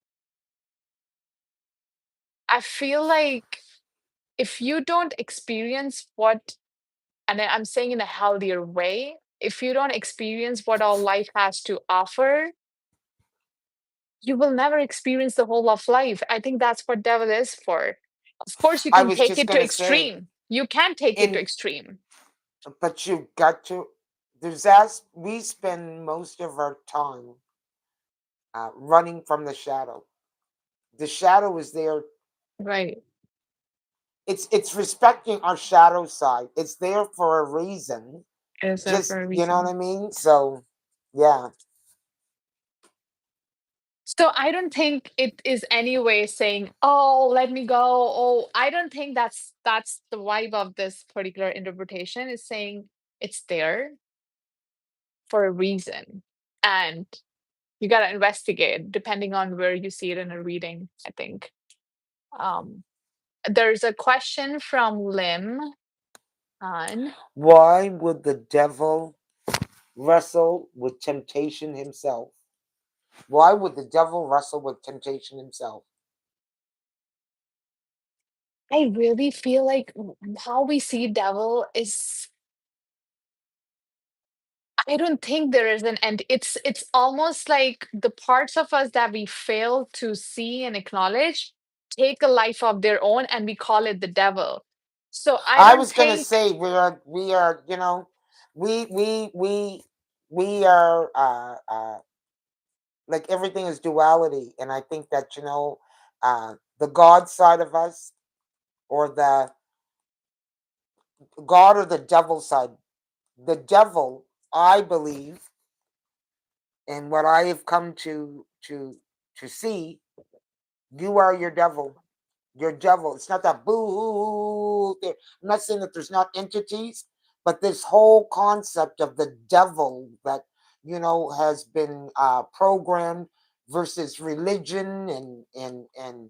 [SPEAKER 2] I feel like if you don't experience what, and I'm saying in a healthier way, if you don't experience what all life has to offer, you will never experience the whole of life. I think that's what devil is for. Of course, you
[SPEAKER 1] I
[SPEAKER 2] can
[SPEAKER 1] was
[SPEAKER 2] take
[SPEAKER 1] just
[SPEAKER 2] it to
[SPEAKER 1] gonna say,
[SPEAKER 2] extreme. You can take it to
[SPEAKER 1] in
[SPEAKER 2] extreme.
[SPEAKER 1] but you've got to. There's as we spend most of our time running from the shadow. The shadow is there.
[SPEAKER 2] Right.
[SPEAKER 1] It's respecting our shadow side. It's there for a reason.
[SPEAKER 2] It is there
[SPEAKER 1] Just
[SPEAKER 2] for a
[SPEAKER 1] you know what
[SPEAKER 2] reason.
[SPEAKER 1] I mean. So yeah,
[SPEAKER 2] So I don't think it is any way saying, "Oh, let me go." Oh, I don't think that's the vibe of this particular interpretation. Is saying it's there for a reason, and you got to investigate depending on where you see it in a reading. I think. Um, there's a question from Lim Han.
[SPEAKER 1] why would the devil wrestle with temptation himself? Why would the devil wrestle with temptation himself?
[SPEAKER 2] I really feel like how we see devil is I don't think there is an end. It's almost like the parts of us that we fail to see and acknowledge take a life of their own and we call it the devil. So I
[SPEAKER 1] I
[SPEAKER 2] don't
[SPEAKER 1] was gonna
[SPEAKER 2] think
[SPEAKER 1] say we are you know we are like everything is duality, and I think that the God side of us, or the God or the devil side. The devil, I believe, and what I have come to see, you are your devil. Your devil. It's not that boo. I'm not saying that there's not entities, but this whole concept of the devil that has been programmed versus religion, and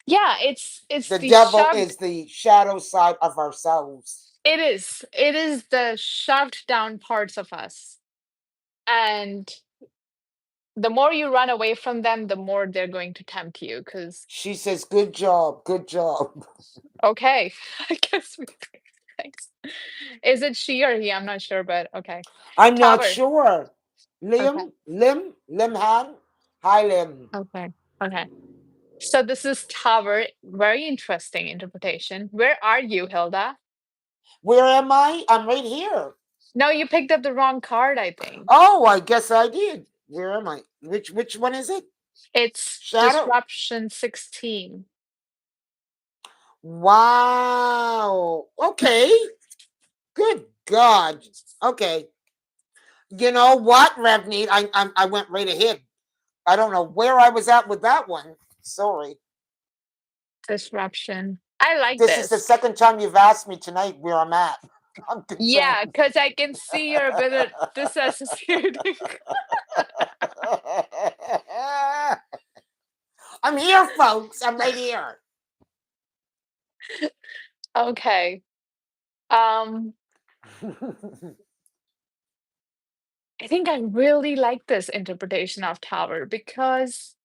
[SPEAKER 2] yeah, it's
[SPEAKER 1] the
[SPEAKER 2] the
[SPEAKER 1] devil
[SPEAKER 2] shoved
[SPEAKER 1] is the shadow side of ourselves.
[SPEAKER 2] it is the shoved down parts of us. And the more you run away from them, the more they're going to tempt you because
[SPEAKER 1] She says, "Good job, good job."
[SPEAKER 2] okay, I guess we thanks. Is it she or he? I'm not sure, but okay.
[SPEAKER 1] I'm not
[SPEAKER 2] Tower.
[SPEAKER 1] sure.
[SPEAKER 2] Okay.
[SPEAKER 1] Lim Han. Hi, Lim.
[SPEAKER 2] Okay. Okay. So this is Tower. Very interesting interpretation. Where are you, Hilda?
[SPEAKER 1] Where am I? I'm right here.
[SPEAKER 2] No, you picked up the wrong card, I think.
[SPEAKER 1] Oh, I guess I did. Where am I? Which one is it?
[SPEAKER 2] It's
[SPEAKER 1] Shadow.
[SPEAKER 2] Disruption 16.
[SPEAKER 1] Wow. Okay. Good God. Okay. You know what, Ravneet? I went right ahead. I don't know where I was at with that one. Sorry.
[SPEAKER 2] Disruption. I like
[SPEAKER 1] This is the
[SPEAKER 2] this.
[SPEAKER 1] second time you've asked me tonight where I'm at. I'm
[SPEAKER 2] Yeah,
[SPEAKER 1] concerned.
[SPEAKER 2] because I can see you're a bit of disassociating.
[SPEAKER 1] I'm here, folks. I'm right here.
[SPEAKER 2] Okay. Um, I think I really like this interpretation of Tower because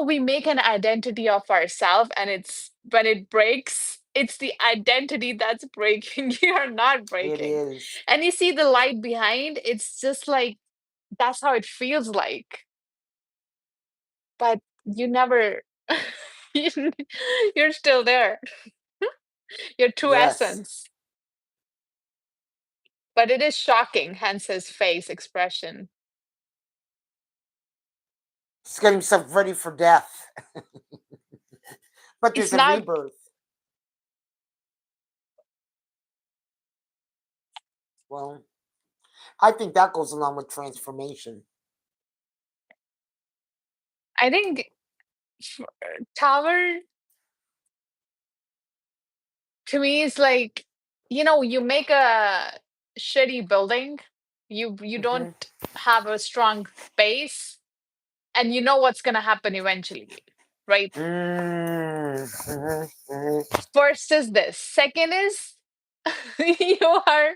[SPEAKER 2] we make an identity of ourselves, and it's when it breaks, it's the identity that's breaking. You're not
[SPEAKER 1] It
[SPEAKER 2] breaking.
[SPEAKER 1] is.
[SPEAKER 2] And you see the light behind, it's just like that's how it feels like. But you never, you- you're still there, your true
[SPEAKER 1] Yes.
[SPEAKER 2] essence. But it is shocking, hence his face expression.
[SPEAKER 1] He's getting himself ready for death. But
[SPEAKER 2] It's
[SPEAKER 1] there's a
[SPEAKER 2] not,
[SPEAKER 1] rebirth. Well, I think that goes along with transformation.
[SPEAKER 2] I think Tower to me is like you make a shitty building, you don't
[SPEAKER 1] Hmm.
[SPEAKER 2] have a strong base, and you know what's going to happen eventually, right?
[SPEAKER 1] Hmm.
[SPEAKER 2] First is this, second is you are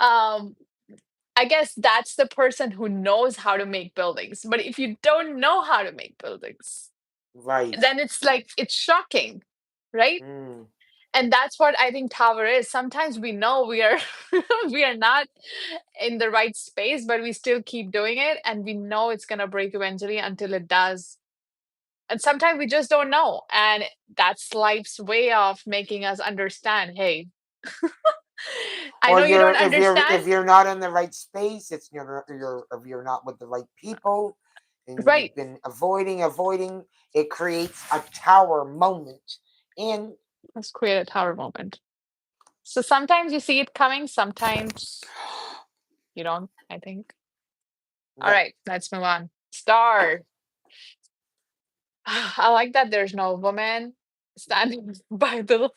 [SPEAKER 2] Um, I guess that's the person who knows how to make buildings. But if you don't know how to make buildings,
[SPEAKER 1] Right.
[SPEAKER 2] then it's like it's shocking, right?
[SPEAKER 1] Mm.
[SPEAKER 2] And that's what I think tower is. Sometimes we know we are we are not in the right space, but we still keep doing it, and we know it's gonna break eventually until it does. And sometimes we just don't know, and that's life's way of making us understand. Hey, I
[SPEAKER 1] Or
[SPEAKER 2] know you don't
[SPEAKER 1] you're if
[SPEAKER 2] understand,
[SPEAKER 1] you're not in the right space, it's you're if you're not with the right people, and
[SPEAKER 2] right?
[SPEAKER 1] you've been avoiding. It creates a tower moment. And
[SPEAKER 2] Let's create a tower moment. So sometimes you see it coming, sometimes you don't. I think. All
[SPEAKER 1] yeah,
[SPEAKER 2] right, let's move on. Star. I like that there's no woman standing by the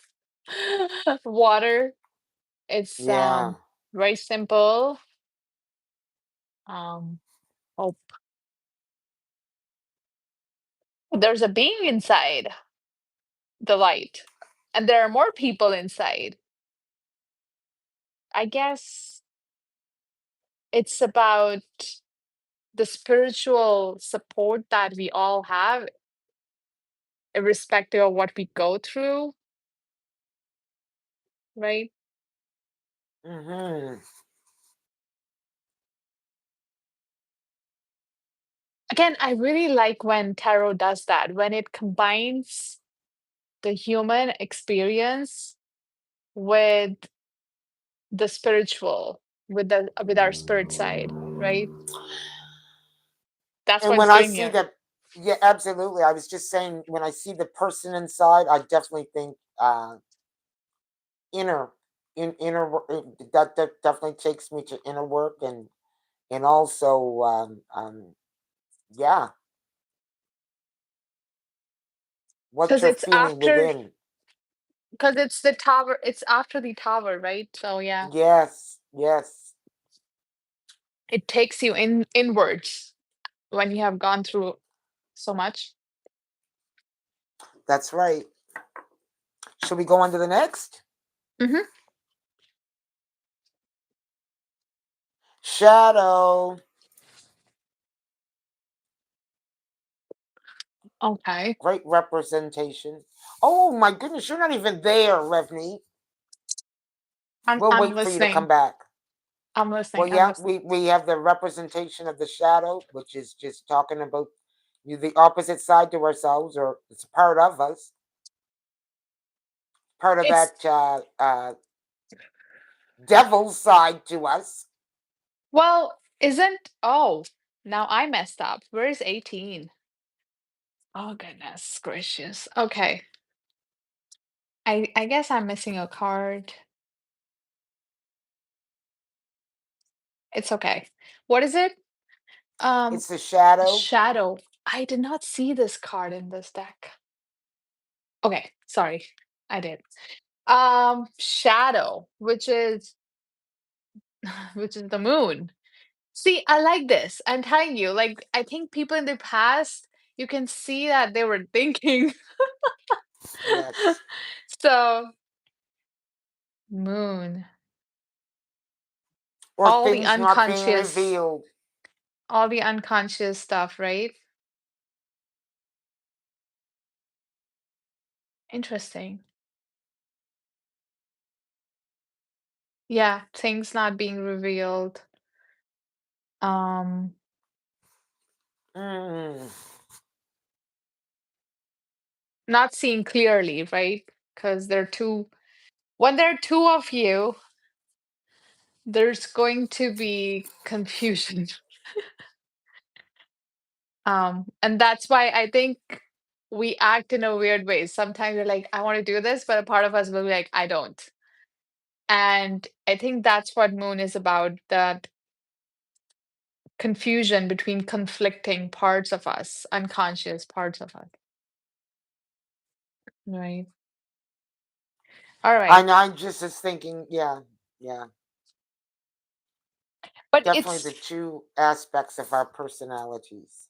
[SPEAKER 2] water. It's
[SPEAKER 1] yeah,
[SPEAKER 2] very simple. Um oh, there's a being inside the light. And there are more people inside. I guess it's about the spiritual support that we all have, irrespective of what we go through, right?
[SPEAKER 1] hmm
[SPEAKER 2] Again, I really like when tarot does that, when it combines the human experience with the spiritual, with our spirit side, right? That's
[SPEAKER 1] and
[SPEAKER 2] what it's
[SPEAKER 1] when I
[SPEAKER 2] doing
[SPEAKER 1] see
[SPEAKER 2] here.
[SPEAKER 1] that, yeah, absolutely. I was just saying, when I see the person inside, I definitely think inner, that definitely takes me to inner work, and also yeah, what
[SPEAKER 2] Because
[SPEAKER 1] you're
[SPEAKER 2] it's
[SPEAKER 1] feeling
[SPEAKER 2] after,
[SPEAKER 1] within.
[SPEAKER 2] because it's the tower, it's after the tower, right? So yeah,
[SPEAKER 1] Yes, yes,
[SPEAKER 2] it takes you inwards when you have gone through so much.
[SPEAKER 1] that's right. Should we go on to the next?
[SPEAKER 2] Hmm.
[SPEAKER 1] Shadow.
[SPEAKER 2] Okay.
[SPEAKER 1] Great representation. Oh my goodness, you're not even there, Revney. We'll
[SPEAKER 2] I'm
[SPEAKER 1] wait for you to come
[SPEAKER 2] listening.
[SPEAKER 1] back.
[SPEAKER 2] I'm
[SPEAKER 1] Well,
[SPEAKER 2] listening. I'm
[SPEAKER 1] yeah,
[SPEAKER 2] listening.
[SPEAKER 1] we have the representation of the shadow, which is just talking about the opposite side to ourselves, or it's a part of us, part of
[SPEAKER 2] It's
[SPEAKER 1] that devil's side to us.
[SPEAKER 2] well, isn't oh, now I messed up. Where is 18? Oh goodness gracious. Okay. I guess I'm missing a card. It's okay. What is it? Um,
[SPEAKER 1] It's the shadow.
[SPEAKER 2] Shadow. I did not see this card in this deck. Okay, sorry. I did. Shadow, which is the moon. See, I like this. I'm telling you, like I think people in the past, you can see that they were thinking.
[SPEAKER 1] Yes.
[SPEAKER 2] So, moon,
[SPEAKER 1] Or
[SPEAKER 2] all the
[SPEAKER 1] things not being
[SPEAKER 2] unconscious,
[SPEAKER 1] revealed.
[SPEAKER 2] all the unconscious stuff, right? Interesting. Yeah, things not being revealed. Um,
[SPEAKER 1] Mm,
[SPEAKER 2] Not seeing clearly, right? Because when there are two of you, there's going to be confusion. And that's why I think we act in a weird way. Sometimes we're like, I want to do this, but a part of us will be like, I don't. And I think that's what Moon is about, that confusion between conflicting parts of us, unconscious parts of us. Right. All right.
[SPEAKER 1] and I just was thinking, yeah, yeah,
[SPEAKER 2] But
[SPEAKER 1] definitely
[SPEAKER 2] it's
[SPEAKER 1] the two aspects of our personalities.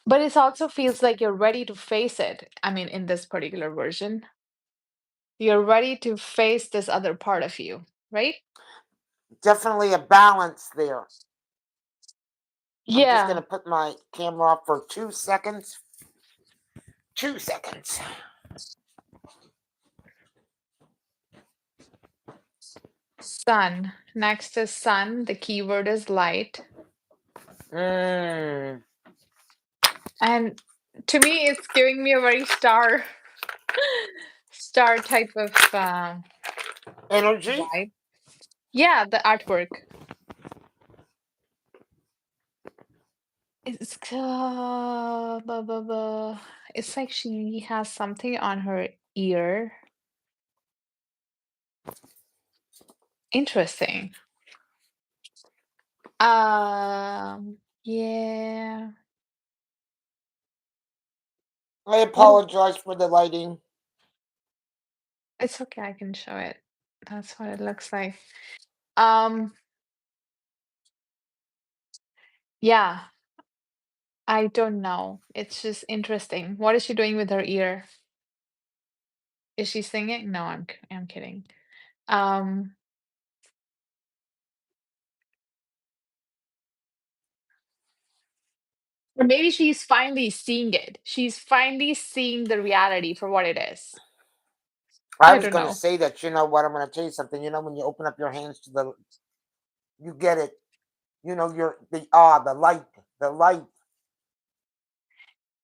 [SPEAKER 2] but it also feels like you're ready to face it. I mean, in this particular version. You're ready to face this other part of you, right?
[SPEAKER 1] Definitely a balance there. I'm just
[SPEAKER 2] Yeah.
[SPEAKER 1] going to put my camera off for 2 seconds. 2 seconds.
[SPEAKER 2] Sun. Next is sun. The keyword is light.
[SPEAKER 1] Mm.
[SPEAKER 2] And to me, it's giving me a very star type of
[SPEAKER 1] Energy.
[SPEAKER 2] vibe. Yeah, the artwork. Blah, blah, blah. It's like she has something on her ear. Interesting. Yeah.
[SPEAKER 1] I
[SPEAKER 2] What is,
[SPEAKER 1] apologize for the lighting.
[SPEAKER 2] it's okay, I can show it. That's what it looks like. Um, yeah, I don't know. It's just interesting. What is she doing with her ear? Is she singing? No, I'm kidding. Um, or maybe she's finally seeing it. She's finally seeing the reality for what it is.
[SPEAKER 1] I
[SPEAKER 2] I
[SPEAKER 1] was
[SPEAKER 2] don't
[SPEAKER 1] going to
[SPEAKER 2] know.
[SPEAKER 1] say that, you know what, I'm going to tell you something. You know, when you open up your hands to the, you get it. You know, the light, the light.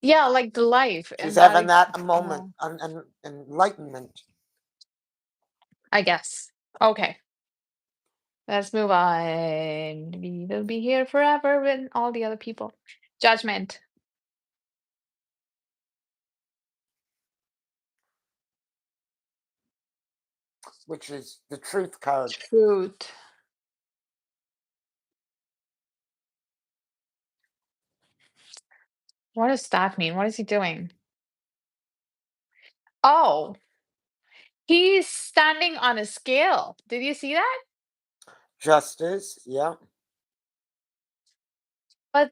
[SPEAKER 2] Yeah, like the life
[SPEAKER 1] She's
[SPEAKER 2] and that
[SPEAKER 1] having that a moment,
[SPEAKER 2] uh,
[SPEAKER 1] enlightenment.
[SPEAKER 2] I guess. Okay, let's move on. We will be here forever with all the other people. Judgment.
[SPEAKER 1] Which is the truth card.
[SPEAKER 2] Truth. What does that mean? What is he doing? Oh, he's standing on a scale. Did you see that?
[SPEAKER 1] Justice, yeah.
[SPEAKER 2] But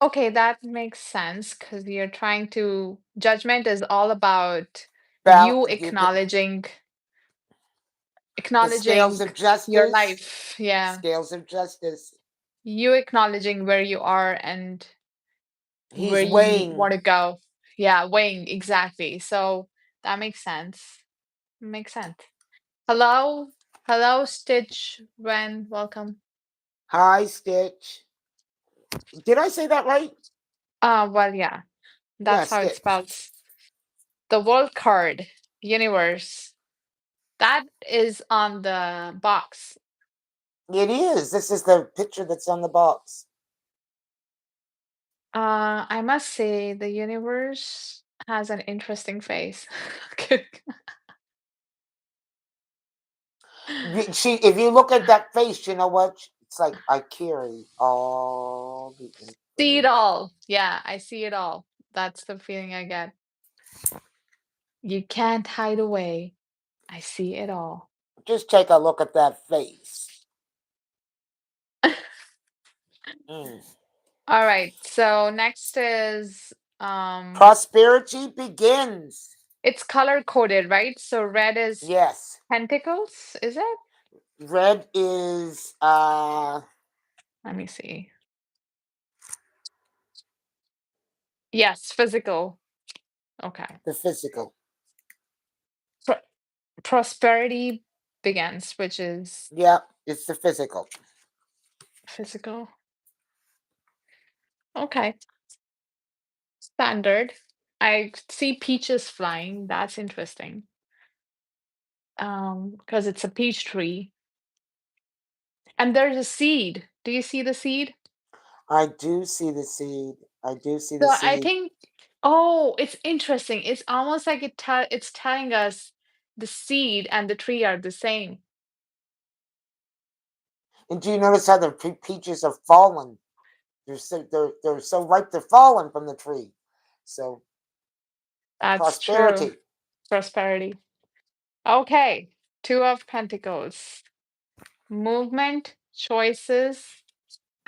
[SPEAKER 2] okay, that makes sense because you're trying to, judgment is all about you
[SPEAKER 1] The scales
[SPEAKER 2] acknowledging
[SPEAKER 1] of
[SPEAKER 2] your
[SPEAKER 1] justice.
[SPEAKER 2] life. Yeah.
[SPEAKER 1] Scales of justice.
[SPEAKER 2] You acknowledging where you are and where
[SPEAKER 1] He's
[SPEAKER 2] you
[SPEAKER 1] weighing.
[SPEAKER 2] want to go. Yeah, weighing exactly. So that makes sense. Makes sense. Hello, hello, Stitch. Ren, welcome.
[SPEAKER 1] High Stitch. Did I say that right?
[SPEAKER 2] Well, yeah,
[SPEAKER 1] Yeah,
[SPEAKER 2] that's how it
[SPEAKER 1] Stitch.
[SPEAKER 2] spells. The world card, universe. That is on the box.
[SPEAKER 1] It is. This is the picture that's on the box.
[SPEAKER 2] I must say the universe has an interesting face.
[SPEAKER 1] If you look at that face, you know what? It's like I carry all the
[SPEAKER 2] See it
[SPEAKER 1] information.
[SPEAKER 2] all. Yeah, I see it all. That's the feeling I get. You can't hide away. I see it all.
[SPEAKER 1] Just take a look at that face. Mm.
[SPEAKER 2] All right. So next is
[SPEAKER 1] Prosperity begins.
[SPEAKER 2] it's color coded, right? So red is
[SPEAKER 1] Yes.
[SPEAKER 2] pentacles, is it?
[SPEAKER 1] Red is
[SPEAKER 2] Let me see. Yes, physical. Okay.
[SPEAKER 1] the physical.
[SPEAKER 2] Pro- prosperity begins, which is
[SPEAKER 1] Yeah, it's the physical.
[SPEAKER 2] physical. Okay. Standard. I see peaches flying. That's interesting. Because it's a peach tree. And there's a seed. Do you see the seed?
[SPEAKER 1] I do see the seed. I do see the
[SPEAKER 2] So I
[SPEAKER 1] seed.
[SPEAKER 2] think, oh, it's interesting. It's almost like it's telling us the seed and the tree are the same.
[SPEAKER 1] And do you notice how the peaches are fallen? They're so ripe they're fallen from the tree. So
[SPEAKER 2] That's true.
[SPEAKER 1] prosperity.
[SPEAKER 2] Prosperity. Okay. Two of Pentacles. Movement, choices,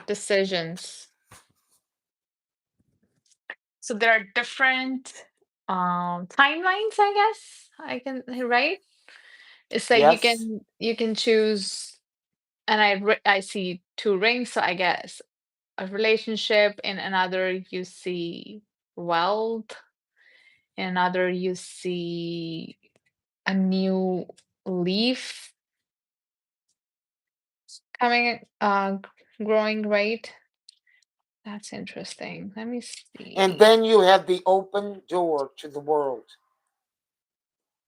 [SPEAKER 2] decisions. So there are different. timelines, I guess. I can right? It's like
[SPEAKER 1] Yes.
[SPEAKER 2] you can choose, and I see two rings, so I guess a relationship. In another, you see wealth. In another, you see a new leaf coming, growing, right? That's interesting. Let me
[SPEAKER 1] And
[SPEAKER 2] see.
[SPEAKER 1] then you have the open door to the world.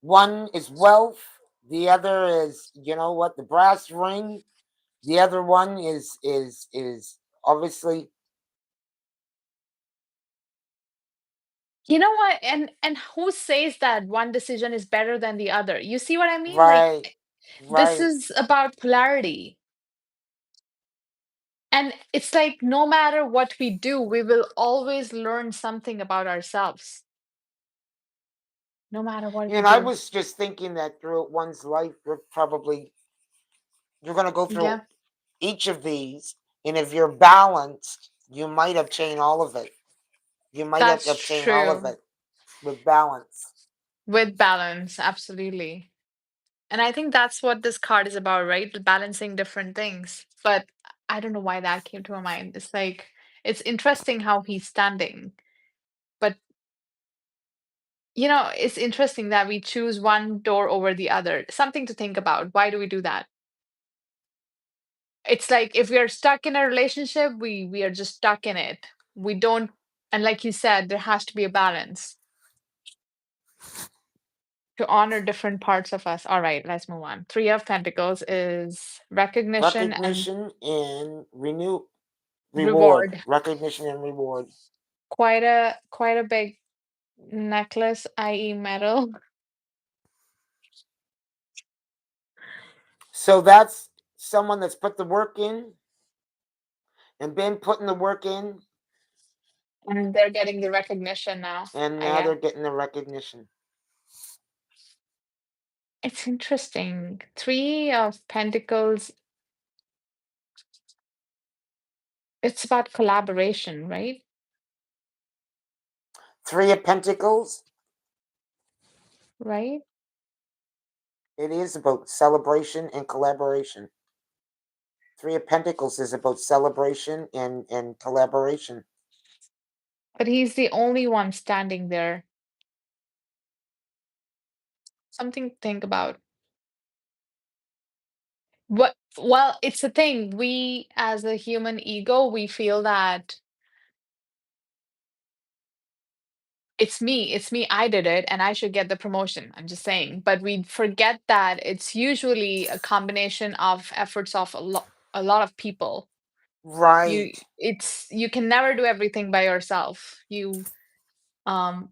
[SPEAKER 1] One is wealth. The other is, you know what, the brass ring. The other one is obviously
[SPEAKER 2] You know what? And who says that one decision is better than the other? You see what I mean? Like
[SPEAKER 1] right,
[SPEAKER 2] this
[SPEAKER 1] right.
[SPEAKER 2] is about polarity. And it's like no matter what we do, we will always learn something about ourselves, no matter what we
[SPEAKER 1] And I
[SPEAKER 2] do.
[SPEAKER 1] was just thinking that throughout one's life, you're going to go through
[SPEAKER 2] Yeah,
[SPEAKER 1] each of these, and if you're balanced, you might obtain all of it. You might have
[SPEAKER 2] that's
[SPEAKER 1] obtain all of
[SPEAKER 2] true.
[SPEAKER 1] it with balance.
[SPEAKER 2] With balance, absolutely. And I think that's what this card is about, right? Balancing different things. But I don't know why that came to my mind. It's like, it's interesting how he's standing. But, it's interesting that we choose one door over the other. Something to think about. Why do we do that? It's like if we are stuck in a relationship, we are just stuck in it. We don't, and like you said, there has to be a balance to honor different parts of us. All right, let's move on. Three of Pentacles is recognition and
[SPEAKER 1] Recognition and reward.
[SPEAKER 2] reward.
[SPEAKER 1] Recognition and reward.
[SPEAKER 2] Quite a big necklace, i.e. metal.
[SPEAKER 1] So that's someone that's put the work in and been putting the work in,
[SPEAKER 2] And they're getting the recognition now,
[SPEAKER 1] and
[SPEAKER 2] I
[SPEAKER 1] now
[SPEAKER 2] guess.
[SPEAKER 1] they're getting the recognition.
[SPEAKER 2] It's interesting. Three of Pentacles, it's about collaboration, right?
[SPEAKER 1] Three of Pentacles,
[SPEAKER 2] Right?
[SPEAKER 1] it is about celebration and collaboration. Three of Pentacles is about celebration and collaboration.
[SPEAKER 2] But he's the only one standing there. Something to think about. What Well, it's the thing. We as a human ego, we feel that it's me, I did it, and I should get the promotion. I'm just saying. But we forget that it's usually a combination of efforts of a lot of people.
[SPEAKER 1] Right.
[SPEAKER 2] You can never do everything by yourself.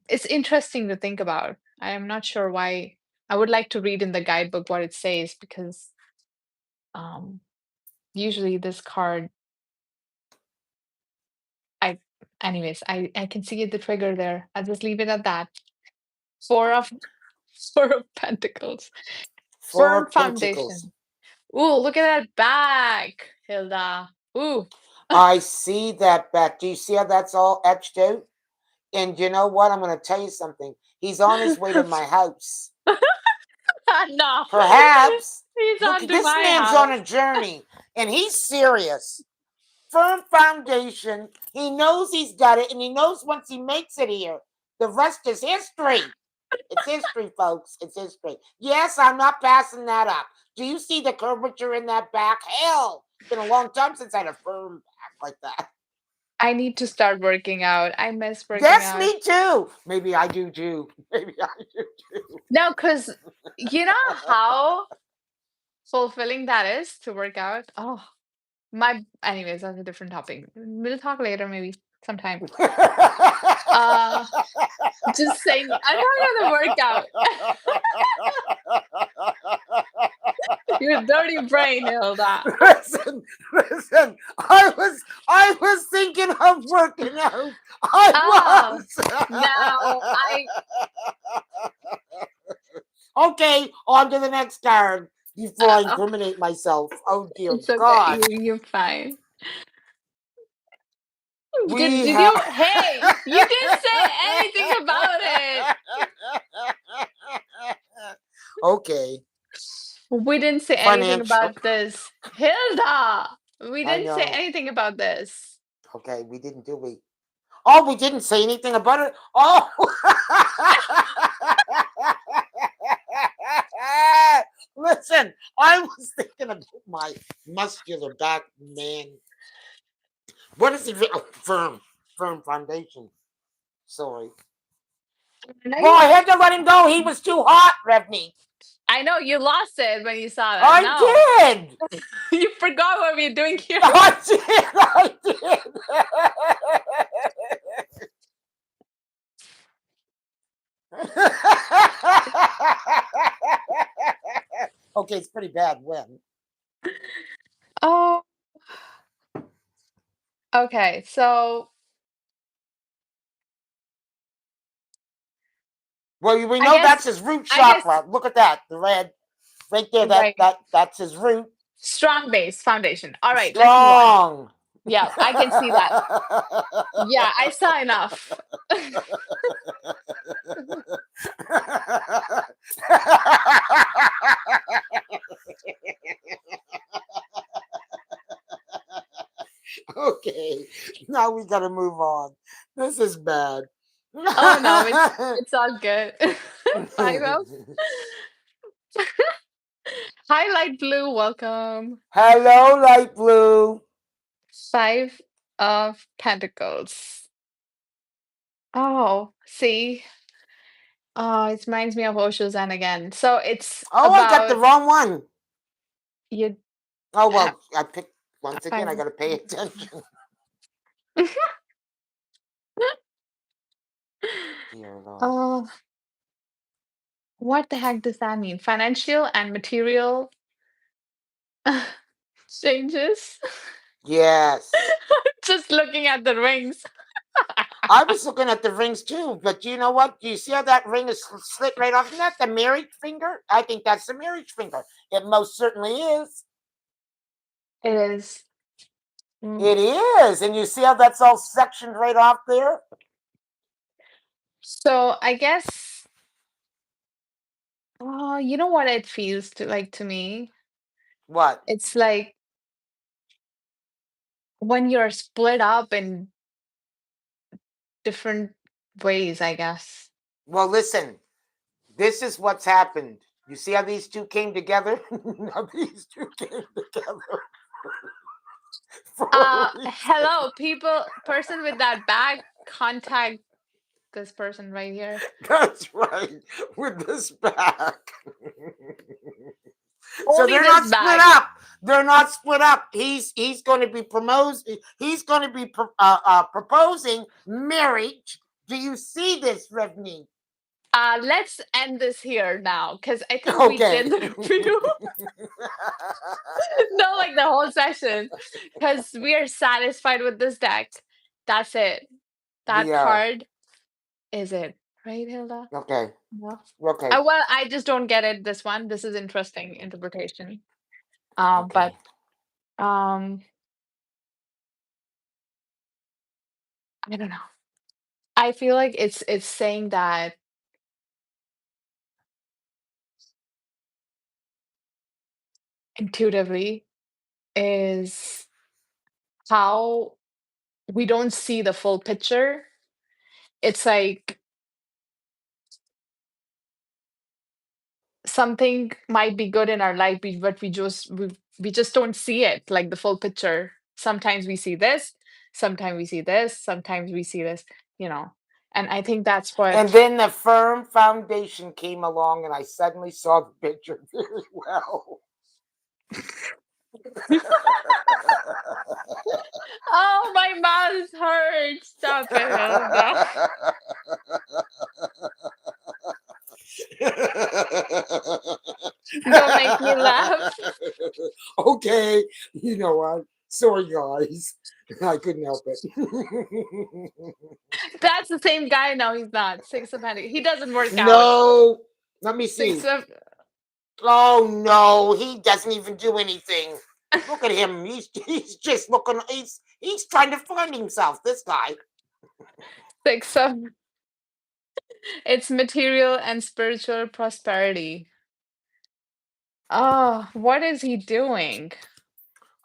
[SPEAKER 2] It's interesting to think about. I am not sure why. I would like to read in the guidebook what it says because um usually this card I anyways, I can see the trigger there. I'll just leave it at that. Four of Four of Pentacles.
[SPEAKER 1] Four
[SPEAKER 2] Firm
[SPEAKER 1] of Pentacles.
[SPEAKER 2] foundation. Ooh, look at that back, Hilda. Ooh.
[SPEAKER 1] I see that back. Do you see how that's all etched out? And you know what? I'm going to tell you something. He's on his way to my house.
[SPEAKER 2] No.
[SPEAKER 1] Perhaps.
[SPEAKER 2] He's
[SPEAKER 1] Look,
[SPEAKER 2] on to
[SPEAKER 1] this
[SPEAKER 2] my
[SPEAKER 1] man's on
[SPEAKER 2] house.
[SPEAKER 1] a journey, and he's serious. Firm foundation. He knows he's got it, and he knows once he makes it here, the rest is history. It's history, folks. It's history. Yes, I'm not passing that up. Do you see the curvature in that back? Hell, it's been a long time since I had a firm back like that.
[SPEAKER 2] I need to start working out. I miss working
[SPEAKER 1] Yes,
[SPEAKER 2] out.
[SPEAKER 1] me too. Maybe I do too. Maybe I do too.
[SPEAKER 2] No, because you know how fulfilling that is to work out? Oh, anyways, that's a different topic. We'll talk later, maybe sometime. Uh, just saying, I'm talking about the workout. Your dirty brain, Hilda.
[SPEAKER 1] listen, listen. I was thinking of working out. I
[SPEAKER 2] Oh, now I
[SPEAKER 1] okay, on to the next card before I
[SPEAKER 2] oh,
[SPEAKER 1] incriminate myself. Oh dear
[SPEAKER 2] it's okay.
[SPEAKER 1] God.
[SPEAKER 2] You're fine.
[SPEAKER 1] We
[SPEAKER 2] Did
[SPEAKER 1] have
[SPEAKER 2] you? Hey, you didn't say anything about it.
[SPEAKER 1] Okay.
[SPEAKER 2] We didn't say anything
[SPEAKER 1] Financial.
[SPEAKER 2] about this. Hilda! We
[SPEAKER 1] I
[SPEAKER 2] didn't say
[SPEAKER 1] know.
[SPEAKER 2] anything about this.
[SPEAKER 1] Okay, we didn't do we? Oh, we didn't say anything about it. Oh. Listen, I was thinking about my muscular back, man. What is it? Oh, firm foundation. Sorry.
[SPEAKER 2] I know
[SPEAKER 1] Well,
[SPEAKER 2] you,
[SPEAKER 1] I had to let him go. He was too hot, Revney.
[SPEAKER 2] I know you lost it when you saw that.
[SPEAKER 1] I
[SPEAKER 2] No,
[SPEAKER 1] did.
[SPEAKER 2] you forgot what we're doing here.
[SPEAKER 1] I did. I did. Okay, it's pretty bad when.
[SPEAKER 2] Oh, okay. So
[SPEAKER 1] Well, we
[SPEAKER 2] I
[SPEAKER 1] know
[SPEAKER 2] guess,
[SPEAKER 1] that's his root
[SPEAKER 2] I guess,
[SPEAKER 1] chakra. Look at that, the red right there.
[SPEAKER 2] right.
[SPEAKER 1] That's his root.
[SPEAKER 2] Strong base foundation. All right, let's move on.
[SPEAKER 1] Strong.
[SPEAKER 2] Yeah, I can see that. Yeah, I saw enough.
[SPEAKER 1] Okay, now we gotta move on. This is bad.
[SPEAKER 2] Oh no, it's all good. Five of highlight blue, welcome.
[SPEAKER 1] Hello, light blue.
[SPEAKER 2] Five of pentacles. Oh, see. Oh, it reminds me of Oshuzan again. So it's
[SPEAKER 1] Oh, I got the
[SPEAKER 2] about
[SPEAKER 1] wrong one.
[SPEAKER 2] you
[SPEAKER 1] Oh
[SPEAKER 2] ha-
[SPEAKER 1] well, I picked once again. I
[SPEAKER 2] five.
[SPEAKER 1] gotta pay attention. Dear Lord.
[SPEAKER 2] Oh, what the heck does that mean? Financial and material changes.
[SPEAKER 1] Yes.
[SPEAKER 2] Just looking at the rings.
[SPEAKER 1] I was looking at the rings too, but you know what? Do you see how that ring is slit right off? Isn't that the marriage finger? I think that's the marriage finger. It most certainly is.
[SPEAKER 2] It is. Mm.
[SPEAKER 1] It is. And you see how that's all sectioned right off there?
[SPEAKER 2] So I guess, oh, you know what it feels to like to me?
[SPEAKER 1] What?
[SPEAKER 2] It's like when you're split up in different ways, I guess.
[SPEAKER 1] Well, listen, this is what's happened. You see how these two came together? Now these two came together for a reason.
[SPEAKER 2] Hello, people, person with that bag, contact this person right here.
[SPEAKER 1] That's right. With this back. So
[SPEAKER 2] Only
[SPEAKER 1] they're
[SPEAKER 2] this
[SPEAKER 1] not split
[SPEAKER 2] bag.
[SPEAKER 1] up. They're not split up. He's going to be proposing. He's going to be proposing marriage. Do you see this, Revney?
[SPEAKER 2] Let's end this here now, because I think we
[SPEAKER 1] Okay.
[SPEAKER 2] did the review. No, like the whole session, because we are satisfied with this deck. That's it. That
[SPEAKER 1] We are.
[SPEAKER 2] card is it, right, Hilda?
[SPEAKER 1] Okay.
[SPEAKER 2] No.
[SPEAKER 1] Okay.
[SPEAKER 2] Well, I just don't get it. This one. This is interesting interpretation. But
[SPEAKER 1] Okay.
[SPEAKER 2] um, I don't know. I feel like it's saying that intuitively is how we don't see the full picture. It's like something might be good in our life, but we just don't see it like the full picture. Sometimes we see this, sometimes we see this, sometimes we see this, you know. And I think that's
[SPEAKER 1] And
[SPEAKER 2] what.
[SPEAKER 1] then the firm foundation came along, and I suddenly saw the picture very well.
[SPEAKER 2] Oh, my mouth hurts. Stop it, Hilda. Don't make me laugh.
[SPEAKER 1] Okay, you know what? Sorry, guys. I couldn't help it.
[SPEAKER 2] That's the same guy. No, he's not. Six of Pentacles. He doesn't work out.
[SPEAKER 1] No, let me
[SPEAKER 2] Six
[SPEAKER 1] see.
[SPEAKER 2] of.
[SPEAKER 1] Oh no, he doesn't even do anything. Look at him. He's just looking. He's trying to find himself. This guy.
[SPEAKER 2] Six of. It's material and spiritual prosperity. Oh, what is he doing?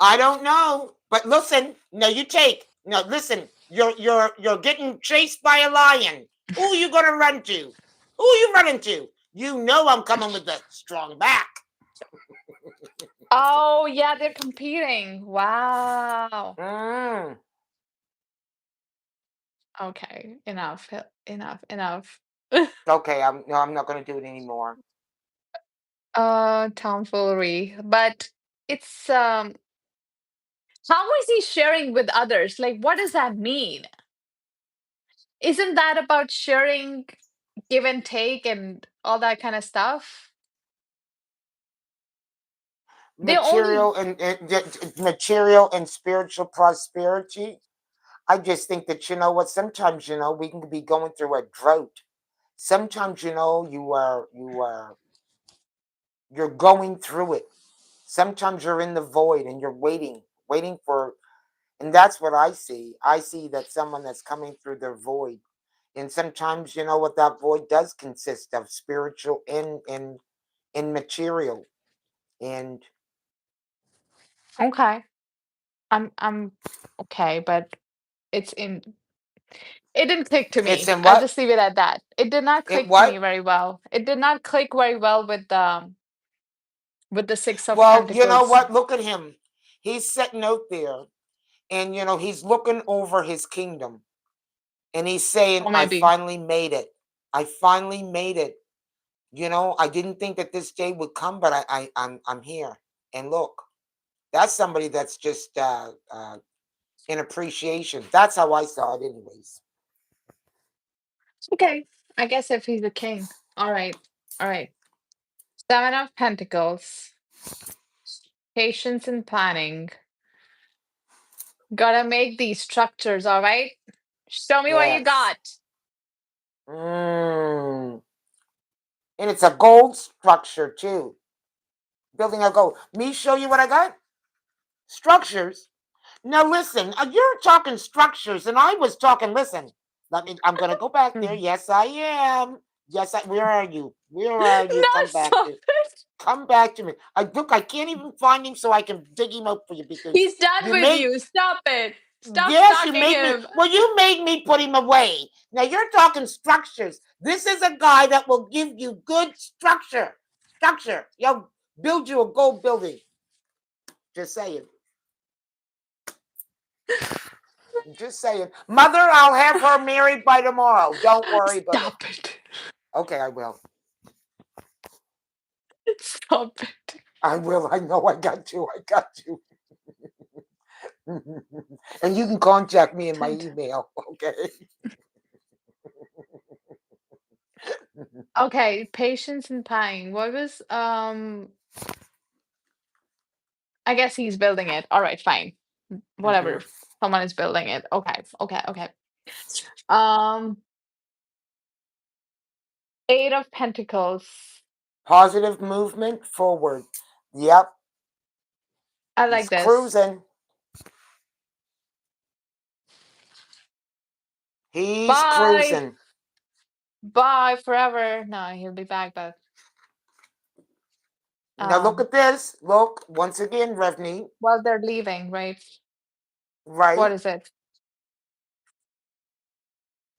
[SPEAKER 1] I don't know, but listen. No, you take. No, listen. You're getting chased by a lion. Who you gonna run to? Who you running to? You know I'm coming with the strong back.
[SPEAKER 2] Oh, yeah, they're competing. Wow.
[SPEAKER 1] Mm.
[SPEAKER 2] Okay, enough, enough, enough.
[SPEAKER 1] Okay, I'm not gonna do it anymore.
[SPEAKER 2] Tomfoolery. But it's how is he sharing with others? Like, what does that mean? Isn't that about sharing, give and take, and all that kind of stuff? They only
[SPEAKER 1] Material and material and spiritual prosperity. I just think that you know what. Sometimes we can be going through a drought. Sometimes you're going through it. Sometimes you're in the void and you're waiting for, and that's what I see. I see that someone that's coming through their void, and sometimes you know what that void does consist of, spiritual and material, and
[SPEAKER 2] okay. I'm okay, but it's in it didn't click to
[SPEAKER 1] it's
[SPEAKER 2] me.
[SPEAKER 1] in
[SPEAKER 2] I'll
[SPEAKER 1] what
[SPEAKER 2] just leave it at that. It did not
[SPEAKER 1] it
[SPEAKER 2] click to me
[SPEAKER 1] what.
[SPEAKER 2] very well. It did not click very well with the Six of
[SPEAKER 1] Well, you know
[SPEAKER 2] Pentacles.
[SPEAKER 1] what? Look at him. He's sitting out there, and he's looking over his kingdom, and he's saying,
[SPEAKER 2] Or
[SPEAKER 1] "I
[SPEAKER 2] maybe.
[SPEAKER 1] finally made it. I finally made it. I didn't think that this day would come, but I'm here. And look, that's somebody that's just in appreciation. That's how I saw it, anyways.
[SPEAKER 2] Okay. I guess if he's a king. All right. All right. Seven of Pentacles. Patience and planning. Gotta make these structures, all right? Show me what you
[SPEAKER 1] Yes.
[SPEAKER 2] got.
[SPEAKER 1] Mm. And it's a gold structure too. Building a gold. Me show you what I got? Structures. Now listen, you're talking structures, and I was talking. Listen, I'm gonna go back there.
[SPEAKER 2] Hmm.
[SPEAKER 1] Yes, I am. Yes, where are you? Where are you?
[SPEAKER 2] No,
[SPEAKER 1] Come back
[SPEAKER 2] stop
[SPEAKER 1] to.
[SPEAKER 2] it.
[SPEAKER 1] Come back to me. I can't even find him, so I can dig him up for you because
[SPEAKER 2] He's done
[SPEAKER 1] you
[SPEAKER 2] with
[SPEAKER 1] made.
[SPEAKER 2] you. Stop it. Stop
[SPEAKER 1] Yes, you
[SPEAKER 2] stalking
[SPEAKER 1] made me.
[SPEAKER 2] him.
[SPEAKER 1] Well, you made me put him away. Now you're talking structures. This is a guy that will give you good structure. Structure. He'll build you a gold building. Just saying. Just saying. Mother, I'll have her married by tomorrow. Don't worry about it.
[SPEAKER 2] Stop it.
[SPEAKER 1] Okay, I will.
[SPEAKER 2] Stop it.
[SPEAKER 1] I will. I know I got you. I got you. And you can contact me in my
[SPEAKER 2] Tent.
[SPEAKER 1] email. Okay.
[SPEAKER 2] Okay, patience and planning. What was I guess he's building it. All right, fine.
[SPEAKER 1] Hmm.
[SPEAKER 2] Whatever. Someone is building it. Okay, okay, okay. Um, Eight of Pentacles.
[SPEAKER 1] Positive movement forward. Yep.
[SPEAKER 2] I
[SPEAKER 1] He's
[SPEAKER 2] like this.
[SPEAKER 1] cruising. He's
[SPEAKER 2] Bye.
[SPEAKER 1] cruising.
[SPEAKER 2] Bye forever. No, he'll be back, but
[SPEAKER 1] Now look
[SPEAKER 2] um,
[SPEAKER 1] at this. Look once again, Revney.
[SPEAKER 2] well, they're leaving, right? What
[SPEAKER 1] Right.
[SPEAKER 2] is it?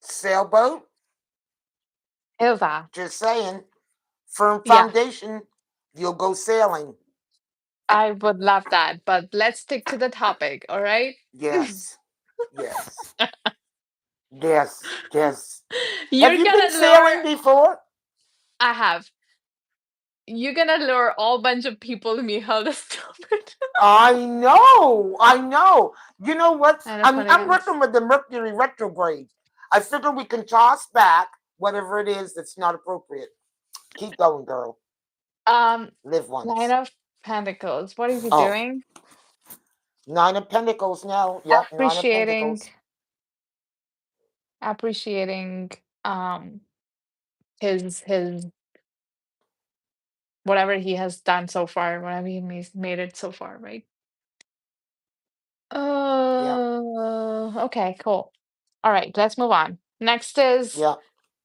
[SPEAKER 1] Sailboat.
[SPEAKER 2] Hilda.
[SPEAKER 1] Just saying. Firm
[SPEAKER 2] Yeah,
[SPEAKER 1] foundation. You'll go sailing.
[SPEAKER 2] I would love that, but let's stick to the topic, all right?
[SPEAKER 1] Yes. Yes. Yes. Yes. Have
[SPEAKER 2] You're
[SPEAKER 1] you been
[SPEAKER 2] gonna lure,
[SPEAKER 1] sailing before?
[SPEAKER 2] I have. You're gonna lure all bunch of people to me. How to stop it?
[SPEAKER 1] I know. I know. You know what?
[SPEAKER 2] And of
[SPEAKER 1] I'm
[SPEAKER 2] Pentacles.
[SPEAKER 1] working with the Mercury retrograde. I figure we can toss back whatever it is that's not appropriate. Keep going, girl.
[SPEAKER 2] Um,
[SPEAKER 1] Live
[SPEAKER 2] Nine
[SPEAKER 1] once.
[SPEAKER 2] of Pentacles. What is he
[SPEAKER 1] Oh,
[SPEAKER 2] doing?
[SPEAKER 1] Nine of Pentacles now. Yep, Nine of
[SPEAKER 2] Appreciating,
[SPEAKER 1] Pentacles.
[SPEAKER 2] appreciating um his whatever he has done so far, whatever he made it so far, right?
[SPEAKER 1] Yep,
[SPEAKER 2] Okay, cool. All right, let's move on. Next is,
[SPEAKER 1] yep.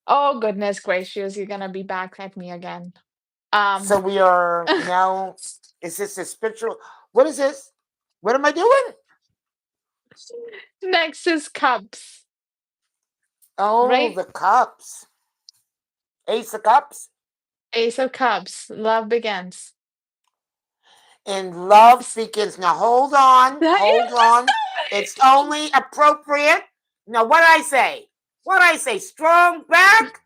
[SPEAKER 2] oh goodness gracious, you're gonna be back at me again. Um,
[SPEAKER 1] So we are now. Is this a spiritual? What is this? What am I doing?
[SPEAKER 2] next is cups,
[SPEAKER 1] Oh,
[SPEAKER 2] right?
[SPEAKER 1] the cups. Ace of cups.
[SPEAKER 2] Ace of cups. Love begins.
[SPEAKER 1] And love
[SPEAKER 2] S-
[SPEAKER 1] begins. Now hold on,
[SPEAKER 2] Yeah,
[SPEAKER 1] hold on. It's only appropriate. Now what I say? What I say? Strong back,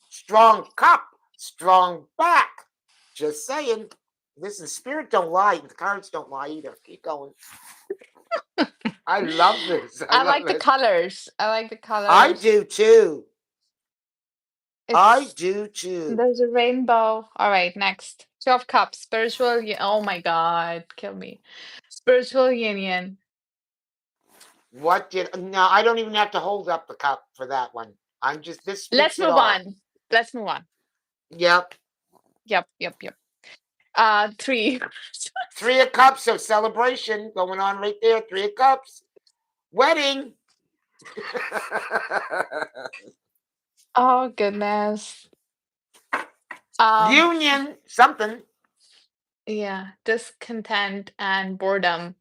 [SPEAKER 1] strong cup, strong back. Just saying. Listen, spirit don't lie. The cards don't lie either. Keep going. I love this. I
[SPEAKER 2] I
[SPEAKER 1] love
[SPEAKER 2] like the
[SPEAKER 1] this.
[SPEAKER 2] colors. I like the
[SPEAKER 1] I
[SPEAKER 2] colors.
[SPEAKER 1] do too. I
[SPEAKER 2] It's
[SPEAKER 1] do too.
[SPEAKER 2] there's a rainbow. All right, next. Two of cups. Oh my God, kill me. Spiritual union.
[SPEAKER 1] What did now? I don't even have to hold up the cup for that one. I'm just this
[SPEAKER 2] Let's
[SPEAKER 1] speaks it
[SPEAKER 2] move
[SPEAKER 1] all.
[SPEAKER 2] on. Let's move on.
[SPEAKER 1] Yep.
[SPEAKER 2] Yep, yep, yep. Three.
[SPEAKER 1] 3 of cups, so celebration going on right there. 3 of cups. Wedding.
[SPEAKER 2] Oh goodness. Um,
[SPEAKER 1] Union. Something.
[SPEAKER 2] yeah, discontent and boredom.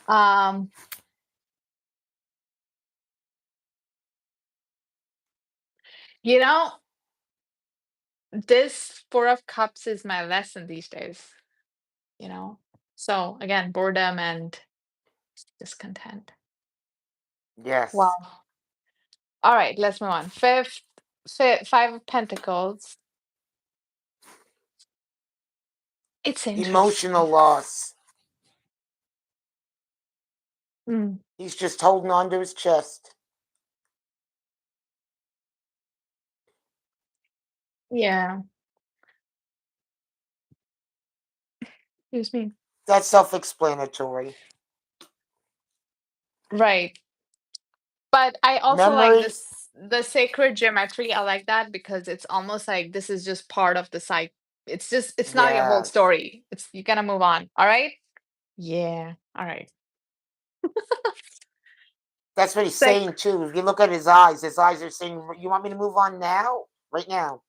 [SPEAKER 2] Um, you know, this Four of Cups is my lesson these days, you know? So again, boredom and discontent.
[SPEAKER 1] Yes.
[SPEAKER 2] Wow. All right, let's move on. Five of Pentacles. It's
[SPEAKER 1] Emotional
[SPEAKER 2] interesting.
[SPEAKER 1] loss.
[SPEAKER 2] Mm,
[SPEAKER 1] He's just holding on to his chest.
[SPEAKER 2] yeah, excuse me.
[SPEAKER 1] That's self explanatory.
[SPEAKER 2] Right. But I also like
[SPEAKER 1] Memory.
[SPEAKER 2] this the sacred geometry. I like that because it's almost like this is just part of the site. It's not your whole
[SPEAKER 1] Yes.
[SPEAKER 2] story. It's you gotta move on. All right? Yeah. All right.
[SPEAKER 1] That's what he's
[SPEAKER 2] Six.
[SPEAKER 1] saying too. If you look at his eyes are saying, "You want me to move on now? Right now?"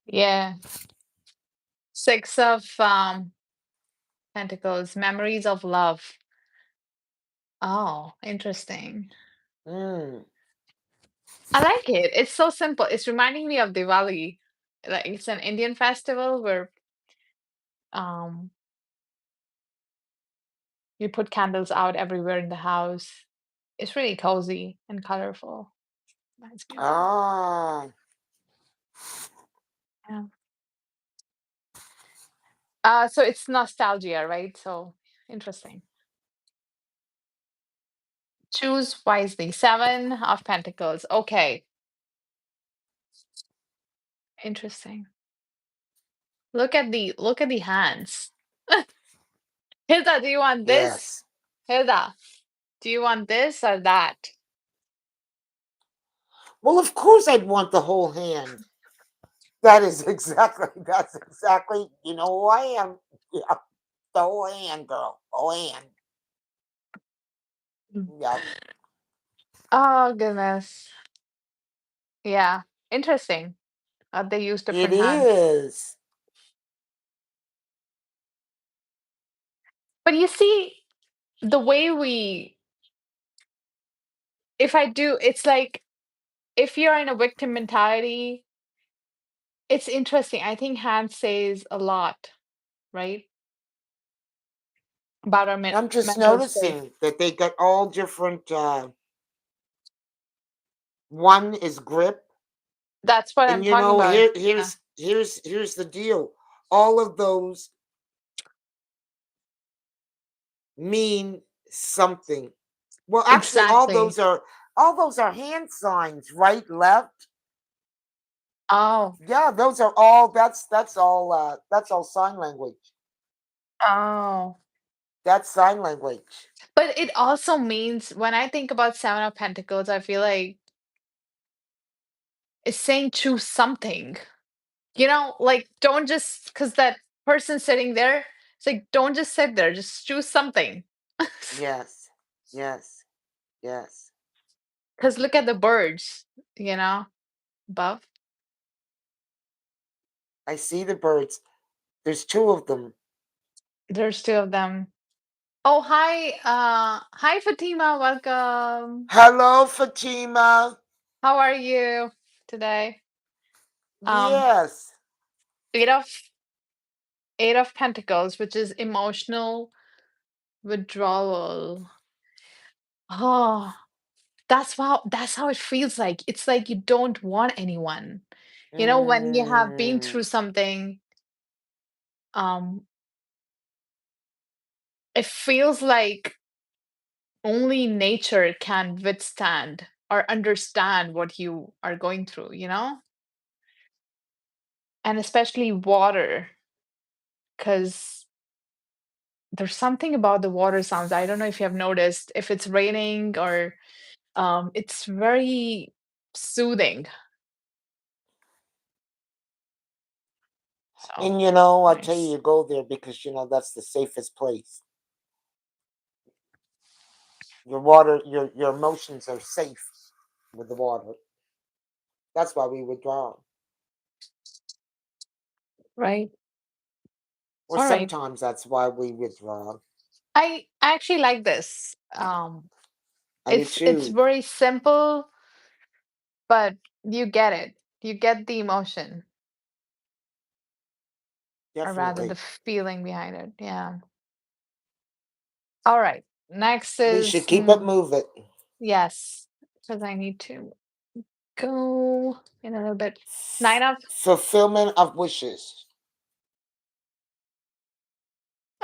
[SPEAKER 2] Yeah. Six of Pentacles. Memories of love. Oh, interesting.
[SPEAKER 1] Mm.
[SPEAKER 2] I like it. It's so simple. It's reminding me of Diwali. Like it's an Indian festival where um you put candles out everywhere in the house. It's really cozy and colorful. Reminds me of that.
[SPEAKER 1] Ah.
[SPEAKER 2] Yeah. So it's nostalgia, right? So interesting. Choose wisely. Seven of Pentacles. Okay. Interesting. Look at the hands. Hilda, do you want this?
[SPEAKER 1] Yes.
[SPEAKER 2] Hilda, do you want this or that?
[SPEAKER 1] Well, of course I'd want the whole hand. That is exactly. That's exactly. You know who I am. Yeah. The whole hand, girl. Whole hand.
[SPEAKER 2] Mm.
[SPEAKER 1] Yep.
[SPEAKER 2] Oh goodness. Yeah. Interesting. They use
[SPEAKER 1] It
[SPEAKER 2] different hands.
[SPEAKER 1] is.
[SPEAKER 2] But you see, the way we if I do, it's like if you're in a victim mentality, it's interesting. I think hand says a lot, right? About our
[SPEAKER 1] I'm just
[SPEAKER 2] mental state.
[SPEAKER 1] noticing that they got all different. One is grip,
[SPEAKER 2] That's what I'm
[SPEAKER 1] and you
[SPEAKER 2] talking
[SPEAKER 1] know
[SPEAKER 2] about. Yeah,
[SPEAKER 1] here's the deal. All of those mean something. Well, actually,
[SPEAKER 2] exactly.
[SPEAKER 1] all those are hand signs, right, left.
[SPEAKER 2] Oh,
[SPEAKER 1] Yeah, those are all. That's all. That's all sign language.
[SPEAKER 2] oh.
[SPEAKER 1] That's sign language.
[SPEAKER 2] But it also means when I think about Seven of Pentacles, I feel like it's saying choose something. Like don't just because that person sitting there, it's like don't just sit there, just choose something.
[SPEAKER 1] Yes, yes, yes.
[SPEAKER 2] Because look at the birds, you know, above.
[SPEAKER 1] I see the birds. There's two of them.
[SPEAKER 2] There's two of them. Oh, hi. Hi, Fatima. Welcome.
[SPEAKER 1] Hello, Fatima.
[SPEAKER 2] How are you today? Um,
[SPEAKER 1] Yes.
[SPEAKER 2] eight of eight of Pentacles, which is emotional withdrawal. Oh, that's how it feels like. It's like you don't want anyone. You know, when you have been
[SPEAKER 1] Mm.
[SPEAKER 2] through something, um, it feels like only nature can withstand or understand what you are going through, you know? And especially water, because there's something about the water sounds. I don't know if you have noticed, if it's raining or it's very soothing. So
[SPEAKER 1] And I tell
[SPEAKER 2] nice.
[SPEAKER 1] you, go there because that's the safest place. Your water, your emotions are safe with the water. That's why we withdraw.
[SPEAKER 2] Right.
[SPEAKER 1] Or
[SPEAKER 2] All right.
[SPEAKER 1] sometimes that's why we withdraw.
[SPEAKER 2] I actually like this.
[SPEAKER 1] I do
[SPEAKER 2] It's
[SPEAKER 1] too.
[SPEAKER 2] very simple, but you get it. You get the emotion, or rather the
[SPEAKER 1] Definitely.
[SPEAKER 2] feeling behind it. Yeah. All right. Next
[SPEAKER 1] We
[SPEAKER 2] is
[SPEAKER 1] should keep it moving.
[SPEAKER 2] yes, because I need to go in a little bit. Nine of
[SPEAKER 1] Fulfillment of wishes.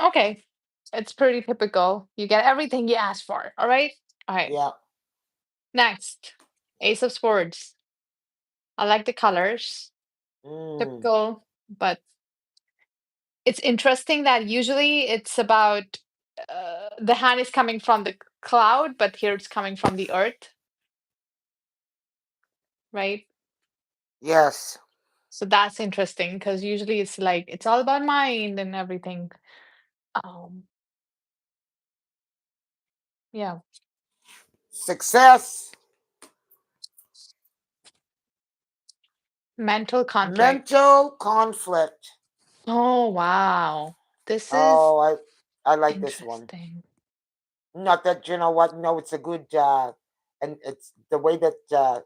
[SPEAKER 2] okay. It's pretty typical. You get everything you ask for. All right. All right.
[SPEAKER 1] Yeah.
[SPEAKER 2] Next, Ace of Swords. I like the colors.
[SPEAKER 1] Mm.
[SPEAKER 2] Typical, but it's interesting that usually it's about the hand is coming from the cloud, but here it's coming from the earth, right?
[SPEAKER 1] Yes.
[SPEAKER 2] So that's interesting because usually it's like it's all about mind and everything. Um, yeah,
[SPEAKER 1] Success.
[SPEAKER 2] mental conflict.
[SPEAKER 1] Mental conflict.
[SPEAKER 2] Oh wow, this is
[SPEAKER 1] Oh, I like this one.
[SPEAKER 2] interesting.
[SPEAKER 1] Not that you know what. No, it's a good. And it's the way that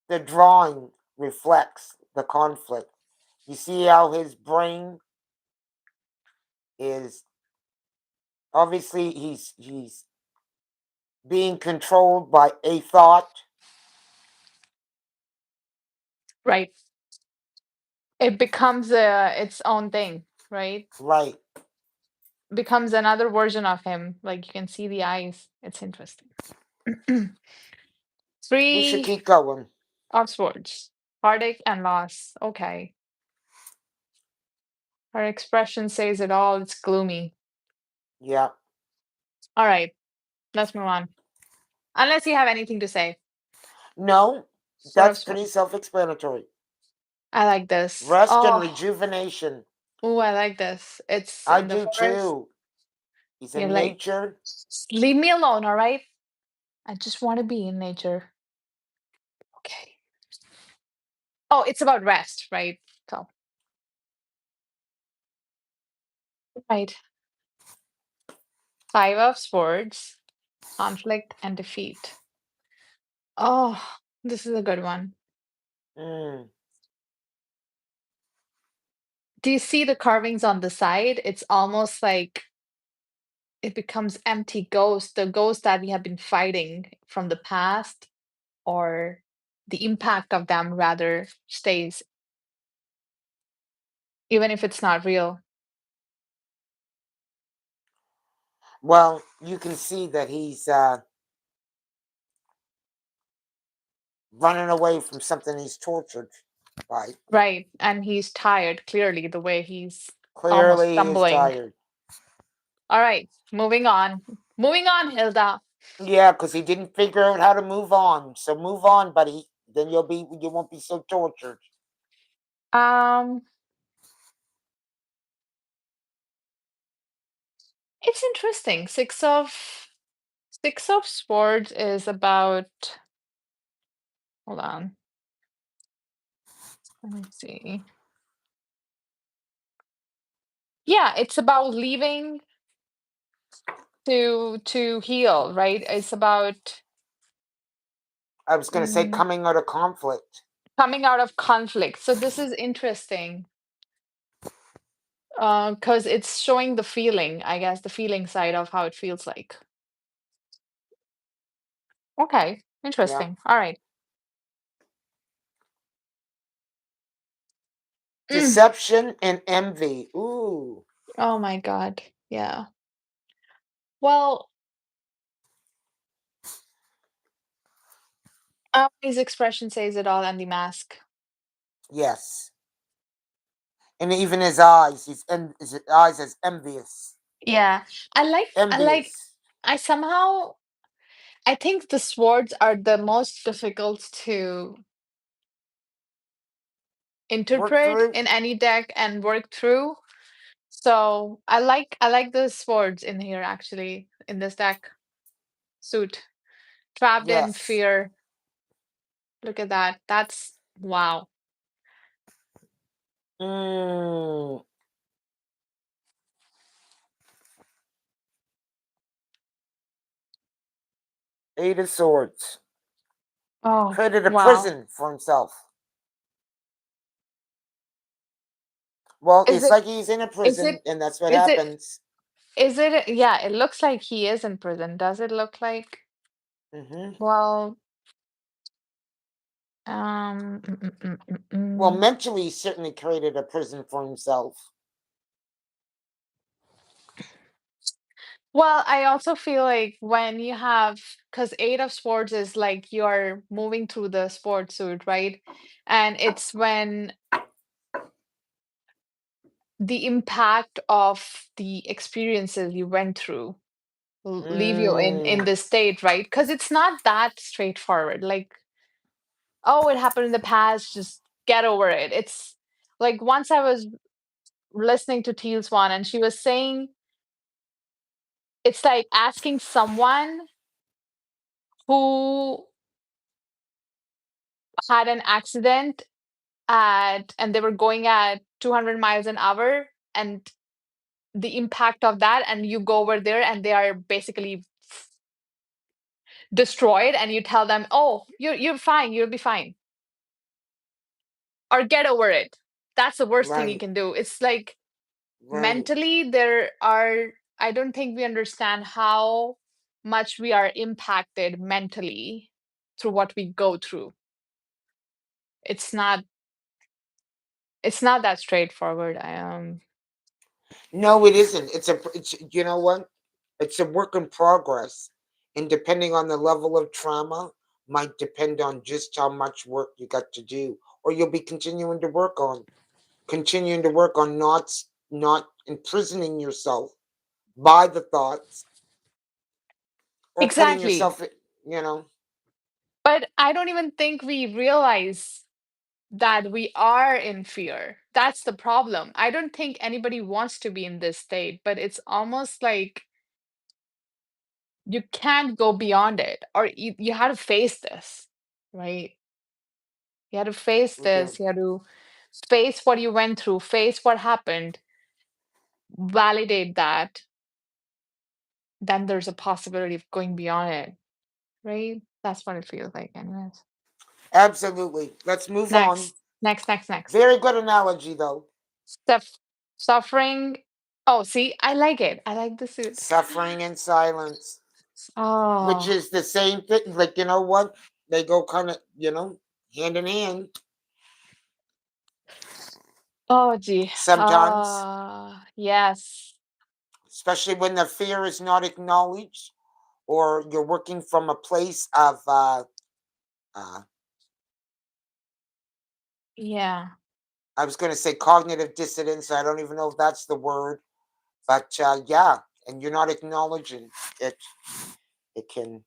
[SPEAKER 1] the drawing reflects the conflict. You see how his brain is obviously he's being controlled by a thought.
[SPEAKER 2] Right, it becomes its own thing, right?
[SPEAKER 1] Right.
[SPEAKER 2] Becomes another version of him. Like you can see the eyes. It's interesting.
[SPEAKER 1] We should
[SPEAKER 2] Three
[SPEAKER 1] keep going.
[SPEAKER 2] of Swords, heartache and loss. Okay, her expression says it all. It's gloomy.
[SPEAKER 1] Yeah.
[SPEAKER 2] All right, let's move on. Unless you have anything to say.
[SPEAKER 1] No,
[SPEAKER 2] Sword of
[SPEAKER 1] that's pretty
[SPEAKER 2] Swords.
[SPEAKER 1] self-explanatory.
[SPEAKER 2] I like this.
[SPEAKER 1] Rest and
[SPEAKER 2] Oh,
[SPEAKER 1] rejuvenation.
[SPEAKER 2] oh, I like this. It's
[SPEAKER 1] I
[SPEAKER 2] in the
[SPEAKER 1] do
[SPEAKER 2] forest.
[SPEAKER 1] too. He's
[SPEAKER 2] You're
[SPEAKER 1] in
[SPEAKER 2] like,
[SPEAKER 1] nature.
[SPEAKER 2] Leave me alone, all right? I just want to be in nature." Okay. Oh, it's about rest, right? So, right. Five of Swords, conflict and defeat. Oh, this is a good one.
[SPEAKER 1] Mm.
[SPEAKER 2] Do you see the carvings on the side? It's almost like it becomes empty ghost, the ghost that we have been fighting from the past, or the impact of them rather stays, even if it's not real.
[SPEAKER 1] Well, you can see that he's running away from something he's tortured by.
[SPEAKER 2] Right. And he's tired, clearly, the way he's almost
[SPEAKER 1] Clearly, he is
[SPEAKER 2] stumbling.
[SPEAKER 1] tired.
[SPEAKER 2] All right, moving on. Moving on, Hilda.
[SPEAKER 1] Yeah, because he didn't figure out how to move on. So move on, buddy. Then you won't be so tortured.
[SPEAKER 2] Um, it's interesting. Six of Swords is about hold on. Let me see. Yeah, it's about leaving to heal, right? It's about
[SPEAKER 1] I was going to say
[SPEAKER 2] mm,
[SPEAKER 1] coming out of conflict.
[SPEAKER 2] coming out of conflict. So this is interesting because it's showing the feeling, I guess, the feeling side of how it feels like. Okay,
[SPEAKER 1] Yeah.
[SPEAKER 2] interesting. All right. Mm.
[SPEAKER 1] Deception and envy. Ooh.
[SPEAKER 2] Oh my God. Yeah. Well, his expression says it all, and the mask.
[SPEAKER 1] Yes. And even his eyes, his eyes as envious.
[SPEAKER 2] Yeah, I like,
[SPEAKER 1] Envious.
[SPEAKER 2] I somehow, I think the swords are the most difficult to
[SPEAKER 1] Work
[SPEAKER 2] interpret
[SPEAKER 1] through.
[SPEAKER 2] in any deck and work through. So I like the swords in here actually in this deck. Suit. Trapped in
[SPEAKER 1] Yes.
[SPEAKER 2] fear. Look at that. That's wow.
[SPEAKER 1] Mm. Eight of Swords.
[SPEAKER 2] Oh,
[SPEAKER 1] Created a
[SPEAKER 2] wow.
[SPEAKER 1] prison for himself. Well,
[SPEAKER 2] Is
[SPEAKER 1] it's
[SPEAKER 2] it
[SPEAKER 1] like he's in a
[SPEAKER 2] is
[SPEAKER 1] prison,
[SPEAKER 2] it
[SPEAKER 1] and that's what
[SPEAKER 2] is it
[SPEAKER 1] happens.
[SPEAKER 2] is it yeah, it looks like he is in prison. Does it look like
[SPEAKER 1] Hmm.
[SPEAKER 2] well,
[SPEAKER 1] Well,
[SPEAKER 2] mm.
[SPEAKER 1] mentally, he certainly created a prison for himself.
[SPEAKER 2] Well, I also feel like when you have, because Eight of Swords is like you're moving through the sports suit, right? And it's when the impact of the experiences you went through leave you in
[SPEAKER 1] Mm.
[SPEAKER 2] this state, right? Because it's not that straightforward. Like, oh, it happened in the past, just get over it. It's like once I was listening to Teal Swan and she was saying it's like asking someone who had an accident at and they were going at 200 miles an hour and the impact of that and you go over there and they are basically destroyed and you tell them, "Oh, you're fine, you'll be fine." Or get over it. That's the worst thing you
[SPEAKER 1] Right.
[SPEAKER 2] can do. It's like
[SPEAKER 1] Right.
[SPEAKER 2] mentally there are I don't think we understand how much we are impacted mentally through what we go through. It's not it's not that straightforward.
[SPEAKER 1] No, it isn't. It's you know what? It's a work in progress, and depending on the level of trauma, might depend on just how much work you got to do, or you'll be continuing to work on not imprisoning yourself by the thoughts or putting
[SPEAKER 2] Exactly.
[SPEAKER 1] yourself, you know.
[SPEAKER 2] But I don't even think we realize that we are in fear. That's the problem. I don't think anybody wants to be in this state, but it's almost like you can't go beyond it, or you had to face this, right? You had to face
[SPEAKER 1] Okay.
[SPEAKER 2] this. You had to face what you went through, face what happened, validate that. Then there's a possibility of going beyond it, right? That's what it feels like, anyways.
[SPEAKER 1] Absolutely. Let's move on.
[SPEAKER 2] Next, next, next, next.
[SPEAKER 1] Very good analogy, though.
[SPEAKER 2] Suffering. Oh, see, I like it. I like the suit.
[SPEAKER 1] Suffering and silence, which
[SPEAKER 2] Oh,
[SPEAKER 1] is the same thing. Like, you know what? They go kind of, hand in hand
[SPEAKER 2] oh, gee.
[SPEAKER 1] sometimes,
[SPEAKER 2] Yes.
[SPEAKER 1] especially when the fear is not acknowledged or you're working from a place of, uh,
[SPEAKER 2] Yeah.
[SPEAKER 1] I was going to say cognitive dissonance. I don't even know if that's the word, but yeah, and you're not acknowledging it. It can,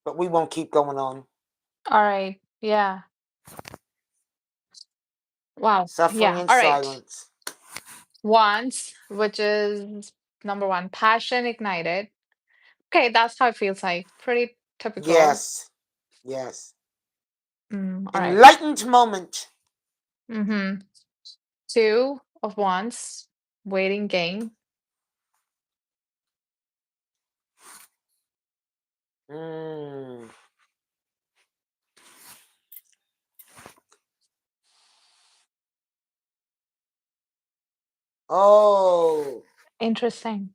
[SPEAKER 1] but we won't keep going on.
[SPEAKER 2] All right. Yeah. Wow.
[SPEAKER 1] Suffering
[SPEAKER 2] Yeah.
[SPEAKER 1] in
[SPEAKER 2] All right.
[SPEAKER 1] silence.
[SPEAKER 2] Wants, which is number one, passion ignited. Okay, that's how it feels like. Pretty typical.
[SPEAKER 1] Yes, yes.
[SPEAKER 2] All right.
[SPEAKER 1] Enlightened moment.
[SPEAKER 2] Mm-hmm. Two of Wands, waiting game.
[SPEAKER 1] Mm. Oh,
[SPEAKER 2] Interesting.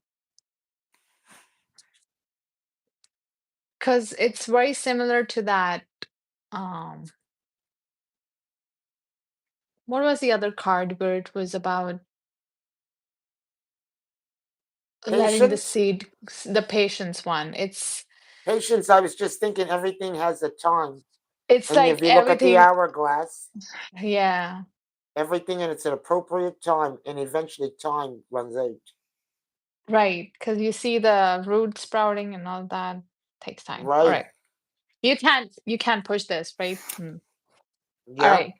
[SPEAKER 2] Because it's very similar to that. Um, what was the other card where it was about letting the
[SPEAKER 1] patience.
[SPEAKER 2] seed, the patience one?
[SPEAKER 1] Patience. I was just thinking everything has a time.
[SPEAKER 2] It's
[SPEAKER 1] And
[SPEAKER 2] like
[SPEAKER 1] if you look at the
[SPEAKER 2] everything.
[SPEAKER 1] hourglass,
[SPEAKER 2] Yeah,
[SPEAKER 1] everything in its an appropriate time, and eventually time runs out.
[SPEAKER 2] right. Because you see the root sprouting and all that takes time. All
[SPEAKER 1] Right.
[SPEAKER 2] right. You can't push this, right? All
[SPEAKER 1] Yeah.
[SPEAKER 2] right.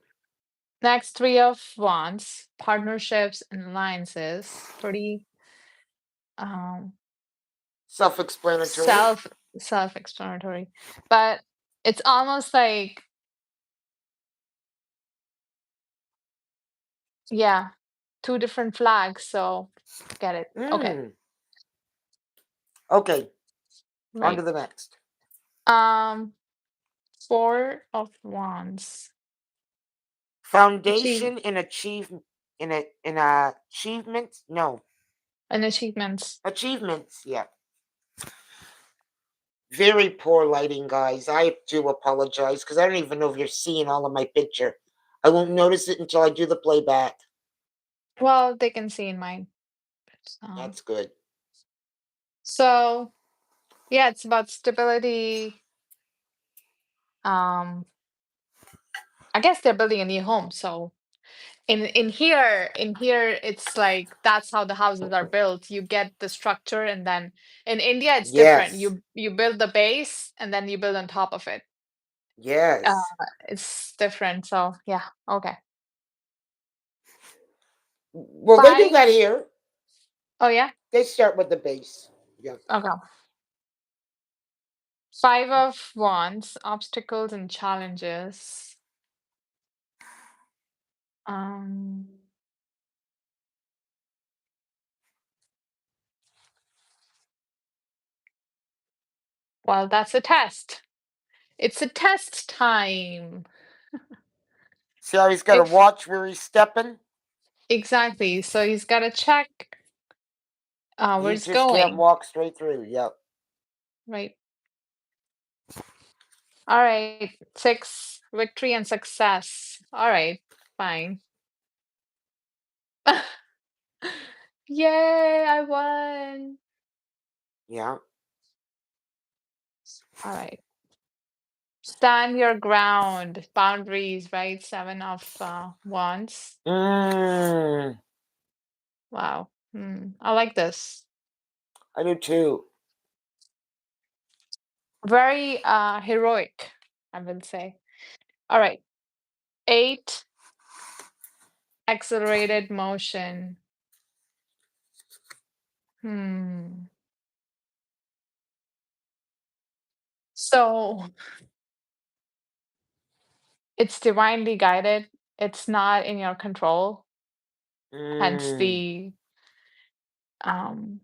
[SPEAKER 2] Next, Three of Wands, partnerships and alliances. Pretty um
[SPEAKER 1] Self-explanatory.
[SPEAKER 2] self self-explanatory. But it's almost like, yeah, two different flags, so get it. Okay.
[SPEAKER 1] Mm. Okay. On to
[SPEAKER 2] Right.
[SPEAKER 1] the next.
[SPEAKER 2] Um, Four of Wands. Achieve
[SPEAKER 1] Foundation in in achievement. No,
[SPEAKER 2] and achievements.
[SPEAKER 1] achievements. Yeah. Very poor lighting, guys. I do apologize because I don't even know if you're seeing all of my picture. I won't notice it until I do the playback.
[SPEAKER 2] Well, they can see in mine.
[SPEAKER 1] That's good.
[SPEAKER 2] So yeah, it's about stability. Um, I guess they're building a new home, so in here it's like that's how the houses are built. You get the structure, and then in India it's different.
[SPEAKER 1] Yes.
[SPEAKER 2] You build the base and then you build on top of it. uh,
[SPEAKER 1] Yes.
[SPEAKER 2] it's different, so yeah. Okay.
[SPEAKER 1] Well, they do
[SPEAKER 2] Five.
[SPEAKER 1] that here.
[SPEAKER 2] Oh yeah.
[SPEAKER 1] They start with the base. Yeah.
[SPEAKER 2] Okay. Five of Wands, obstacles and challenges. um well, that's a test. It's a test time.
[SPEAKER 1] See how he's got to
[SPEAKER 2] If
[SPEAKER 1] watch where he's stepping?
[SPEAKER 2] exactly, so he's got to check where
[SPEAKER 1] He
[SPEAKER 2] it's
[SPEAKER 1] just can't
[SPEAKER 2] going,
[SPEAKER 1] walk straight through. Yep.
[SPEAKER 2] right? All right, six, victory and success. All right, fine. Yay, I won.
[SPEAKER 1] Yeah.
[SPEAKER 2] All right. Stand your ground. Boundaries, right? Seven of wands.
[SPEAKER 1] Mm,
[SPEAKER 2] Wow. I like this.
[SPEAKER 1] I do too.
[SPEAKER 2] Very heroic, I would say. All right. Eight, accelerated motion. Hmm. So it's divinely guided. It's not in your control. Hence
[SPEAKER 1] Mm.
[SPEAKER 2] the um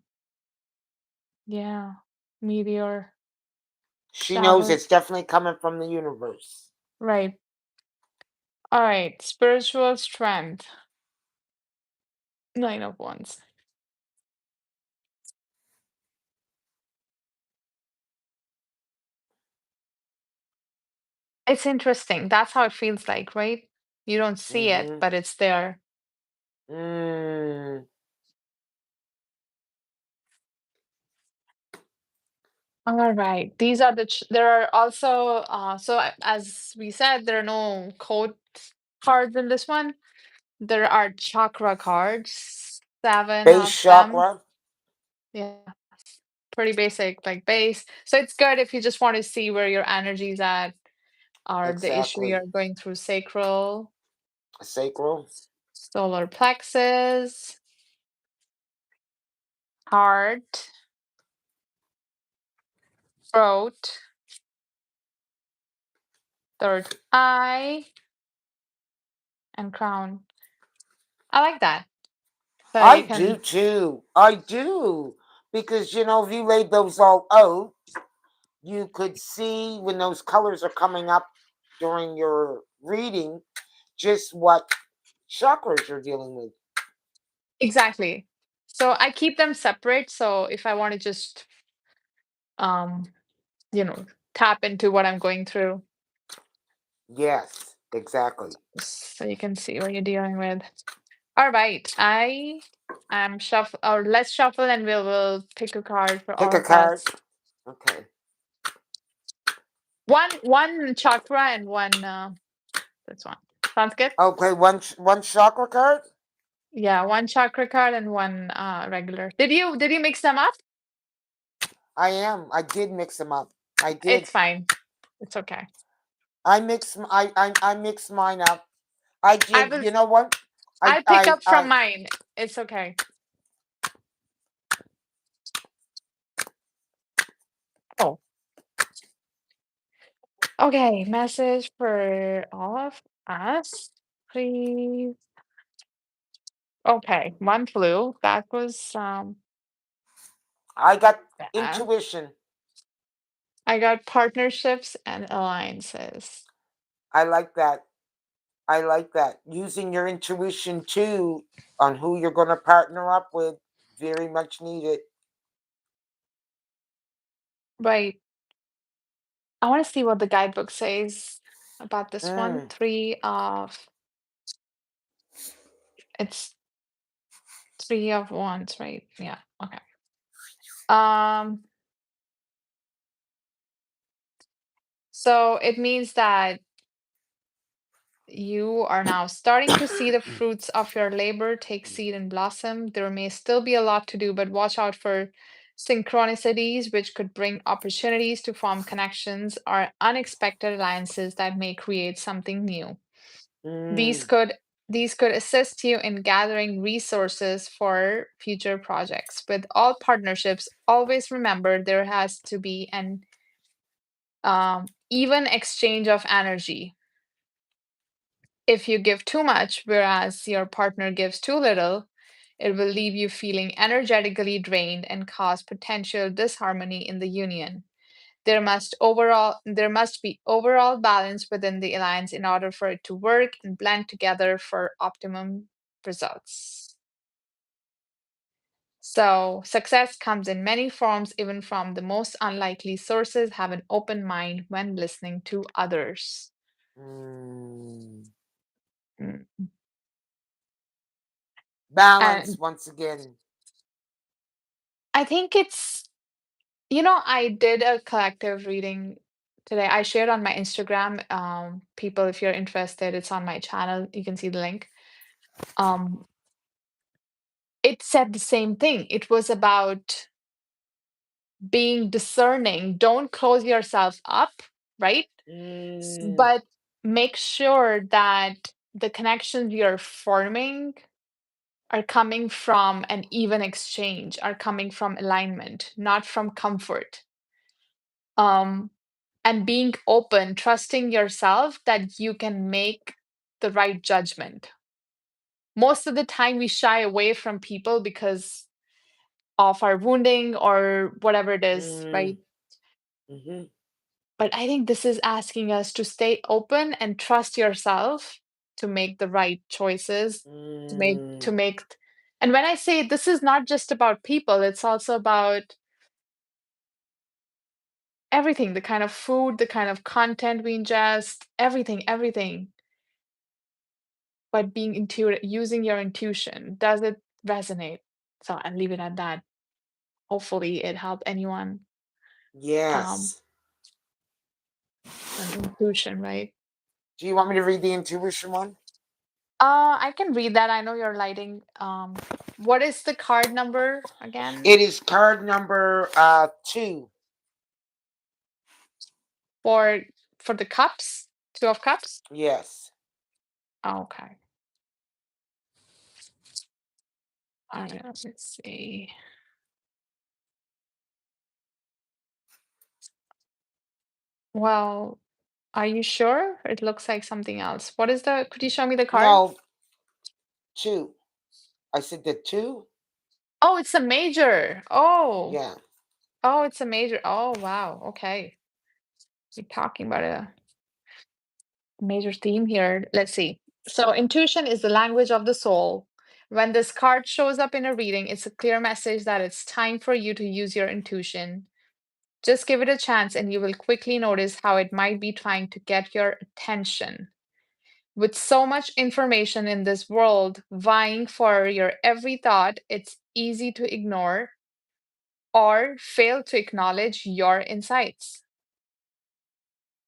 [SPEAKER 2] yeah, meteor
[SPEAKER 1] She knows
[SPEAKER 2] shower.
[SPEAKER 1] it's definitely coming from the universe.
[SPEAKER 2] Right. All right. Spiritual strength. Nine of wands. It's interesting. That's how it feels like, right? You don't see it,
[SPEAKER 1] Mm-hmm.
[SPEAKER 2] but it's there.
[SPEAKER 1] Mm.
[SPEAKER 2] All right. These are there are also as we said, there are no code cards in this one. There are chakra cards, seven
[SPEAKER 1] Base
[SPEAKER 2] of them.
[SPEAKER 1] chakra.
[SPEAKER 2] Yeah, pretty basic, like base. So it's good if you just want to see where your energy's at, or the issue
[SPEAKER 1] Exactly.
[SPEAKER 2] you're going through. Sacral,
[SPEAKER 1] Sacral.
[SPEAKER 2] solar plexus, heart, throat, third eye, and crown. I like that. So
[SPEAKER 1] I
[SPEAKER 2] you
[SPEAKER 1] do
[SPEAKER 2] can
[SPEAKER 1] too. I do. Because, if you laid those all out, you could see when those colors are coming up during your reading just what chakras you're dealing with.
[SPEAKER 2] exactly. So I keep them separate. So if I want to just um, you know, tap into what I'm going through,
[SPEAKER 1] Yes, exactly.
[SPEAKER 2] so you can see what you're dealing with. All right, I am shuffle or let's shuffle and we'll pick a card for
[SPEAKER 1] Pick
[SPEAKER 2] all
[SPEAKER 1] a
[SPEAKER 2] of
[SPEAKER 1] card.
[SPEAKER 2] us.
[SPEAKER 1] Okay.
[SPEAKER 2] One chakra and one this one. Sounds good?
[SPEAKER 1] Okay, one chakra card.
[SPEAKER 2] Yeah, one chakra card and one regular. Did you mix them up?
[SPEAKER 1] I am. I did mix them up. I did.
[SPEAKER 2] It's fine. It's okay.
[SPEAKER 1] I mix mine up. I
[SPEAKER 2] I
[SPEAKER 1] did.
[SPEAKER 2] will
[SPEAKER 1] You know what? I
[SPEAKER 2] I pick
[SPEAKER 1] I
[SPEAKER 2] up from
[SPEAKER 1] I
[SPEAKER 2] mine. It's okay. Oh, okay. Message for all of us, please. Okay, one flew. That was
[SPEAKER 1] I got
[SPEAKER 2] bad.
[SPEAKER 1] intuition.
[SPEAKER 2] I got partnerships and alliances.
[SPEAKER 1] I like that. I like that. Using your intuition too on who you're going to partner up with. Very much needed.
[SPEAKER 2] Right. I want to see what the guidebook says about this one.
[SPEAKER 1] Mm,
[SPEAKER 2] Three of it's three of wands, right? Yeah. Okay. Um, so it means that you are now starting to see the fruits of your labor take seed and blossom. There may still be a lot to do, but watch out for synchronicities, which could bring opportunities to form connections or unexpected alliances that may create something new. These
[SPEAKER 1] mm,
[SPEAKER 2] could these could assist you in gathering resources for future projects. With all partnerships, always remember there has to be an even exchange of energy. If you give too much, whereas your partner gives too little, it will leave you feeling energetically drained and cause potential disharmony in the union. There must be overall balance within the alliance in order for it to work and blend together for optimum results. So, success comes in many forms, even from the most unlikely sources. Have an open mind when listening to others.
[SPEAKER 1] mm.
[SPEAKER 2] Mm.
[SPEAKER 1] Balance
[SPEAKER 2] And
[SPEAKER 1] once again.
[SPEAKER 2] I think I did a collective reading today. I shared on my Instagram. People, if you're interested, it's on my channel. You can see the link. Um, it said the same thing. It was about being discerning. Don't close yourself up, right?
[SPEAKER 1] Mm,
[SPEAKER 2] But make sure that the connections you're forming are coming from an even exchange, are coming from alignment, not from comfort. Um, and being open, trusting yourself that you can make the right judgment. Most of the time, we shy away from people because of our wounding or whatever it is,
[SPEAKER 1] mm,
[SPEAKER 2] right?
[SPEAKER 1] mhm,
[SPEAKER 2] But I think this is asking us to stay open and trust yourself to make the right choices, to
[SPEAKER 1] mm,
[SPEAKER 2] make and when I say this is not just about people, it's also about everything, the kind of food, the kind of content we ingest, everything. But being intuitive, using your intuition, does it resonate? So I'll leave it at that. Hopefully it helped anyone. Um,
[SPEAKER 1] yes.
[SPEAKER 2] an intuition, right?
[SPEAKER 1] Do you want me to read the intuition one?
[SPEAKER 2] I can read that. I know you're lighting. What is the card number again
[SPEAKER 1] It is card number two.
[SPEAKER 2] for for the cups? Two of cups?
[SPEAKER 1] Yes.
[SPEAKER 2] Okay. All right, let's see. Well, Are you sure? It looks like something else. What is the, could you show me the card?
[SPEAKER 1] No, two. I said the two.
[SPEAKER 2] Oh, it's a major. Oh,
[SPEAKER 1] Yeah.
[SPEAKER 2] oh, it's a major. Oh, wow. Okay. We're talking about a major theme here. Let's see. So, intuition is the language of the soul. When this card shows up in a reading, it's a clear message that it's time for you to use your intuition. Just give it a chance, and you will quickly notice how it might be trying to get your attention. With so much information in this world vying for your every thought, it's easy to ignore or fail to acknowledge your insights.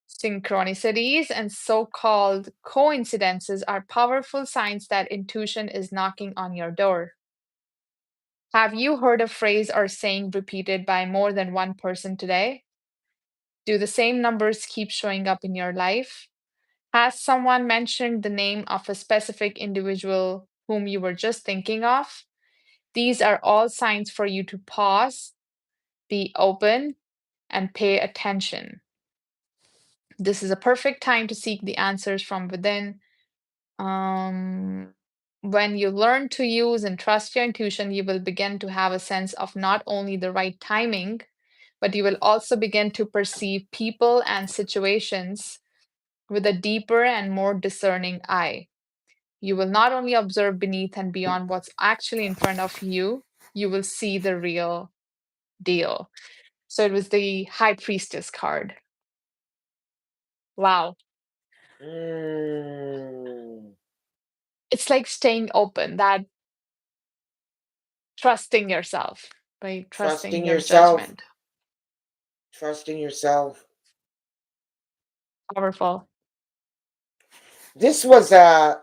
[SPEAKER 2] Synchronicities and so called coincidences are powerful signs that intuition is knocking on your door. Have you heard a phrase or saying repeated by more than one person today? Do the same numbers keep showing up in your life? Has someone mentioned the name of a specific individual whom you were just thinking of? These are all signs for you to pause, be open, and pay attention. This is a perfect time to seek the answers from within. Um, when you learn to use and trust your intuition, you will begin to have a sense of not only the right timing, but you will also begin to perceive people and situations with a deeper and more discerning eye. You will not only observe beneath and beyond what's actually in front of you, you will see the real deal. So it was the High Priestess card. Wow.
[SPEAKER 1] Mm,
[SPEAKER 2] It's like staying open, that trusting yourself, by trusting
[SPEAKER 1] trusting
[SPEAKER 2] your
[SPEAKER 1] yourself.
[SPEAKER 2] judgment.
[SPEAKER 1] Trusting yourself.
[SPEAKER 2] Powerful.
[SPEAKER 1] This was a.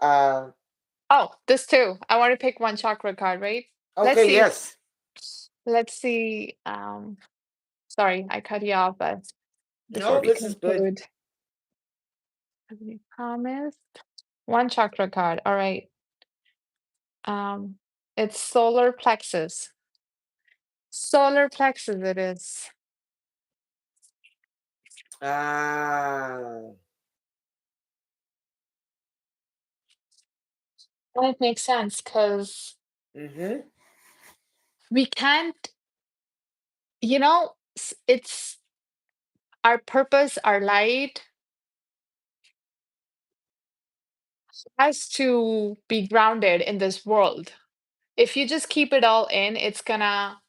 [SPEAKER 2] Oh, this too. I want to pick one chakra card, right? Let's
[SPEAKER 1] Okay.
[SPEAKER 2] see if,
[SPEAKER 1] Yes.
[SPEAKER 2] let's see. Sorry, I cut you off, but before
[SPEAKER 1] No,
[SPEAKER 2] we
[SPEAKER 1] this is good.
[SPEAKER 2] conclude, as we promised, one chakra card. All right. Um, it's solar plexus. Solar plexus it is.
[SPEAKER 1] Ah.
[SPEAKER 2] And it makes sense because
[SPEAKER 1] Mm-hmm.
[SPEAKER 2] we can't, it's our purpose, our light has to be grounded in this world. If you just keep it all in, it's gonna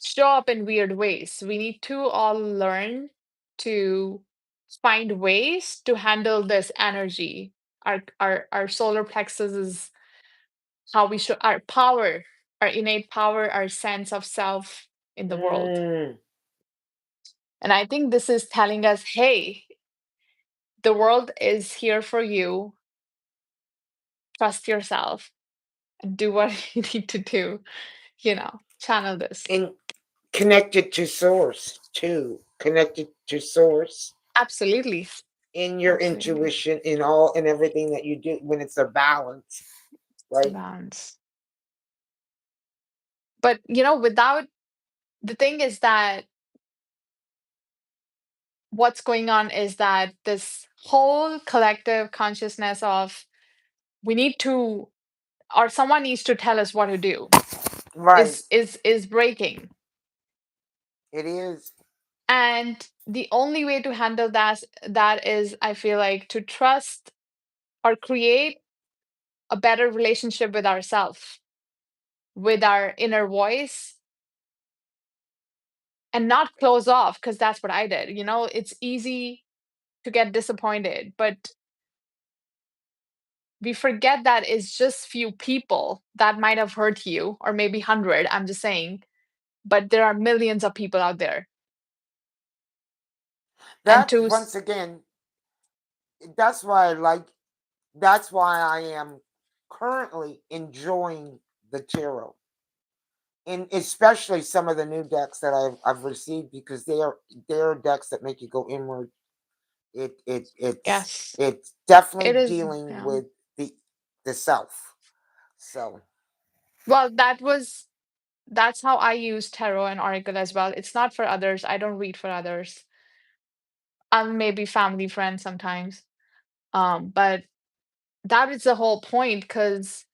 [SPEAKER 2] show up in weird ways. We need to all learn to find ways to handle this energy. Our solar plexus is how we show our power, our innate power, our sense of self in the world.
[SPEAKER 1] Mm.
[SPEAKER 2] And I think this is telling us, hey, the world is here for you. Trust yourself and do what you need to do, channel this.
[SPEAKER 1] And connected to source too. Connected to source
[SPEAKER 2] Absolutely.
[SPEAKER 1] in your
[SPEAKER 2] Absolutely.
[SPEAKER 1] intuition in all and everything that you do when it's a balance,
[SPEAKER 2] It's a
[SPEAKER 1] right?
[SPEAKER 2] balance. But, without the thing is that what's going on is that this whole collective consciousness of we need to, or someone needs to tell us what to do
[SPEAKER 1] Right.
[SPEAKER 2] is breaking.
[SPEAKER 1] It is.
[SPEAKER 2] And the only way to handle that is, I feel like, to trust or create a better relationship with ourselves, with our inner voice, and not close off, because that's what I did. It's easy to get disappointed, but we forget that it's just few people that might have hurt you, or maybe 100, I'm just saying, but there are millions of people out there. And
[SPEAKER 1] That's once again, that's why I like, that's why I am currently enjoying the tarot. And especially some of the new decks that I've received because they are decks that make you go inward.
[SPEAKER 2] yes,
[SPEAKER 1] It's
[SPEAKER 2] it
[SPEAKER 1] definitely
[SPEAKER 2] is.
[SPEAKER 1] dealing
[SPEAKER 2] Yeah.
[SPEAKER 1] with the self. So
[SPEAKER 2] Well, that's how I use tarot and oracle as well. It's not for others. I don't read for others. maybe family friends sometimes. But that is the whole point, because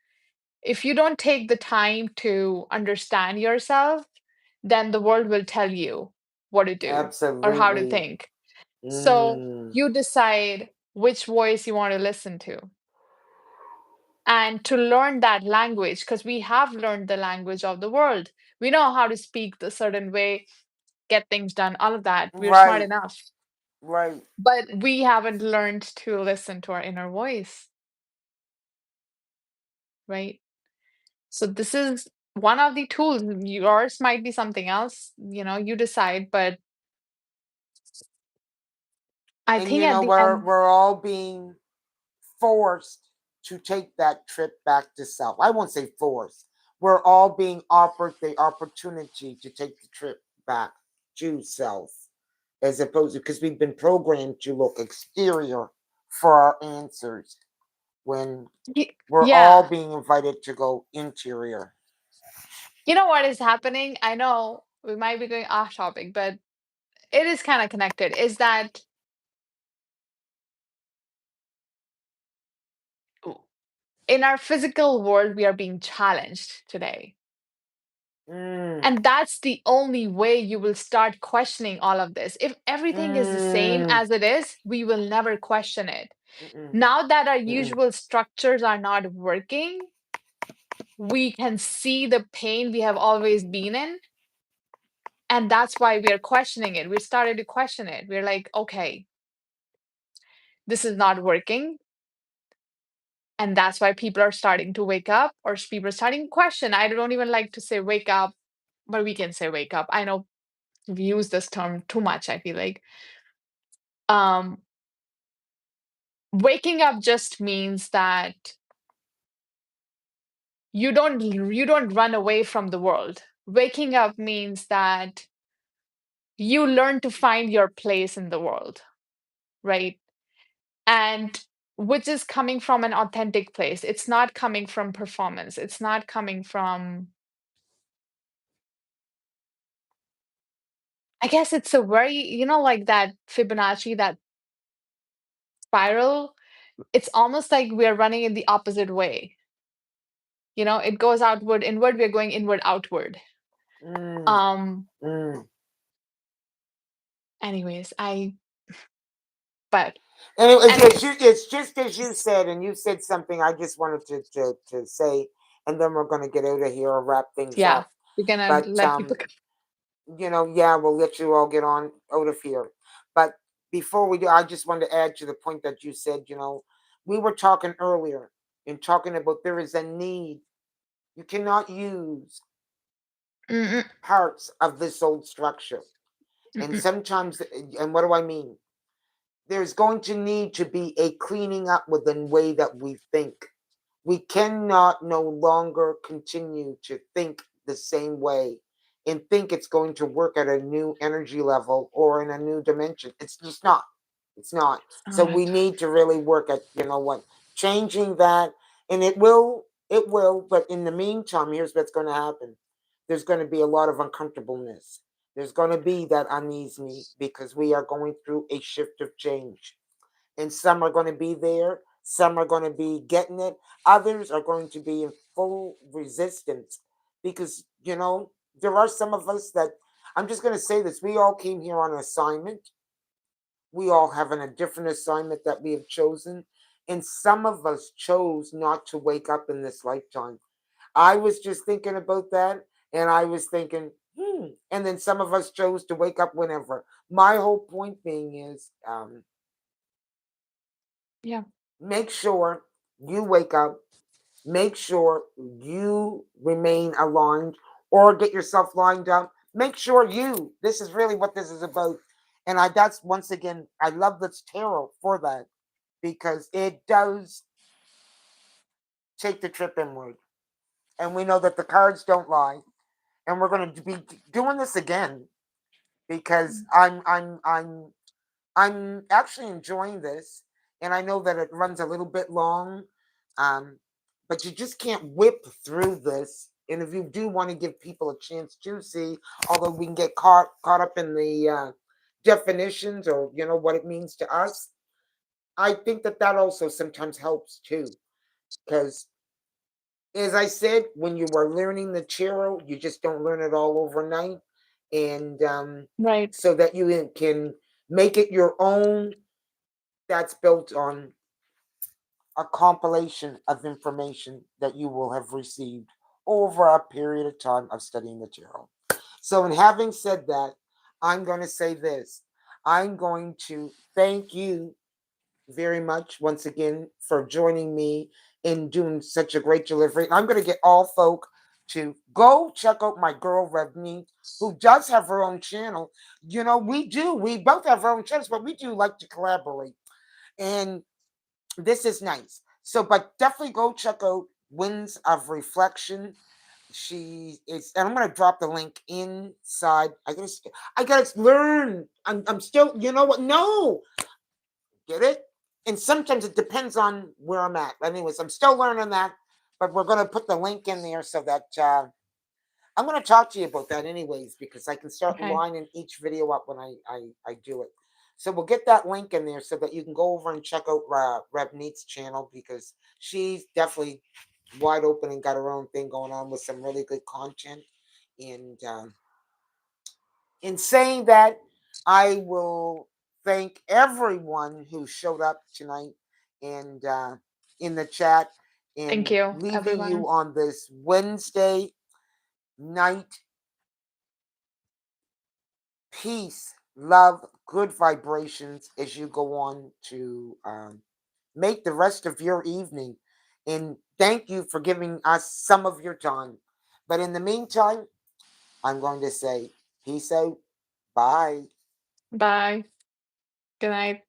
[SPEAKER 2] if you don't take the time to understand yourself, then the world will tell you what to do or how to
[SPEAKER 1] Absolutely.
[SPEAKER 2] think. So
[SPEAKER 1] Mm.
[SPEAKER 2] you decide which voice you want to listen to. And to learn that language, because we have learned the language of the world. We know how to speak the certain way, get things done, all of that. We're smart
[SPEAKER 1] Right.
[SPEAKER 2] enough.
[SPEAKER 1] Right.
[SPEAKER 2] But we haven't learned to listen to our inner voice, right? So this is one of the tools. Yours might be something else, you decide, but I
[SPEAKER 1] And
[SPEAKER 2] think
[SPEAKER 1] you
[SPEAKER 2] at
[SPEAKER 1] know,
[SPEAKER 2] the end,
[SPEAKER 1] we're all being forced to take that trip back to self. I won't say forced. We're all being offered the opportunity to take the trip back to self, as opposed to, because we've been programmed to look exterior for our answers when we're all
[SPEAKER 2] yeah.
[SPEAKER 1] being invited to go interior.
[SPEAKER 2] You know what is happening? I know we might be going off topic, but it is kind of connected. Is that in our physical world, we are being challenged today.
[SPEAKER 1] Mm,
[SPEAKER 2] And that's the only way you will start questioning all of this. If everything is the same
[SPEAKER 1] mm,
[SPEAKER 2] as it is, we will never question it.
[SPEAKER 1] mm-mm,
[SPEAKER 2] Now that our
[SPEAKER 1] mm-mm.
[SPEAKER 2] usual structures are not working, we can see the pain we have always been in. And that's why we are questioning it. We started to question it. We're like, okay, this is not working. And that's why people are starting to wake up, or people are starting to question. I don't even like to say wake up, but we can say wake up. I know we use this term too much, I feel like. Um, Waking up just means that you don't run away from the world. Waking up means that you learn to find your place in the world, right? And which is coming from an authentic place. It's not coming from performance. It's not coming from, I guess it's a very, like that Fibonacci, that spiral. It's almost like we're running in the opposite way. It goes outward, inward, we're going inward, outward.
[SPEAKER 1] Mm,
[SPEAKER 2] Um,
[SPEAKER 1] mm.
[SPEAKER 2] anyways, but
[SPEAKER 1] And
[SPEAKER 2] anyways,
[SPEAKER 1] it's just as you said, and you said something I just wanted to say, and then we're going to get out of here or wrap things
[SPEAKER 2] yeah,
[SPEAKER 1] up.
[SPEAKER 2] we're gonna
[SPEAKER 1] But
[SPEAKER 2] let people.
[SPEAKER 1] yeah, we'll let you all get on out of here. But before we do, I just wanted to add to the point that you said. We were talking earlier in talking about there is a need. You cannot use
[SPEAKER 2] Mm-mm,
[SPEAKER 1] parts of this old structure, and
[SPEAKER 2] mm-mm,
[SPEAKER 1] sometimes, and what do I mean? There's going to need to be a cleaning up with the way that we think. We cannot no longer continue to think the same way and think it's going to work at a new energy level or in a new dimension. It's just not. It's not. So we
[SPEAKER 2] alright.
[SPEAKER 1] need to really work at, changing that. And it will, but in the meantime, here's what's going to happen. There's going to be a lot of uncomfortableness. There's going to be that unease because we are going through a shift of change, and some are going to be there, some are going to be getting it, others are going to be in full resistance because there are some of us that, I'm just going to say this, we all came here on an assignment. We all have a different assignment that we have chosen, and some of us chose not to wake up in this lifetime. I was just thinking about that, and I was thinking, and then some of us chose to wake up whenever. My whole point being is,
[SPEAKER 2] Yeah.
[SPEAKER 1] make sure you wake up, make sure you remain aligned or get yourself lined up. Make sure this is really what this is about. And that's once again, I love this tarot for that because it does take the trip inward. And we know that the cards don't lie. And we're going to be doing this again because
[SPEAKER 2] Mm.
[SPEAKER 1] I'm actually enjoying this, and I know that it runs a little bit long, um, but you just can't whip through this. And if you do want to give people a chance to see, although we can get caught up in the definitions or what it means to us. I think that that also sometimes helps too, because as I said, when you are learning the tarot, you just don't learn it all overnight, and
[SPEAKER 2] Right.
[SPEAKER 1] so that you can make it your own. That's built on a compilation of information that you will have received over a period of time of studying the tarot. So, in having said that, I'm going to say this. I'm going to thank you very much once again for joining me in doing such a great delivery. I'm going to get all folk to go check out my girl Ravneet, who does have her own channel. We both have our own channels, but we do like to collaborate. And this is nice. So, but definitely go check out Winds of Reflection. She is, and I'm gonna drop the link inside. I gotta learn. I'm still, you know what? No, get it? And sometimes it depends on where I'm at. Anyways, I'm still learning that, but we're gonna put the link in there so that I'm going to talk to you about that anyways, because I can start
[SPEAKER 2] Okay.
[SPEAKER 1] lining each video up when I do it. So we'll get that link in there so that you can go over and check out Ravneet's channel, because she's definitely wide open and got her own thing going on with some really good content. And in saying that, I will thank everyone who showed up tonight and in the chat,
[SPEAKER 2] Thank
[SPEAKER 1] and
[SPEAKER 2] you,
[SPEAKER 1] leaving you
[SPEAKER 2] everyone.
[SPEAKER 1] on this Wednesday night. Peace, love, good vibrations as you go on to make the rest of your evening. And thank you for giving us some of your time. But in the meantime, I'm going to say peace out. Bye.
[SPEAKER 2] Bye. Good night.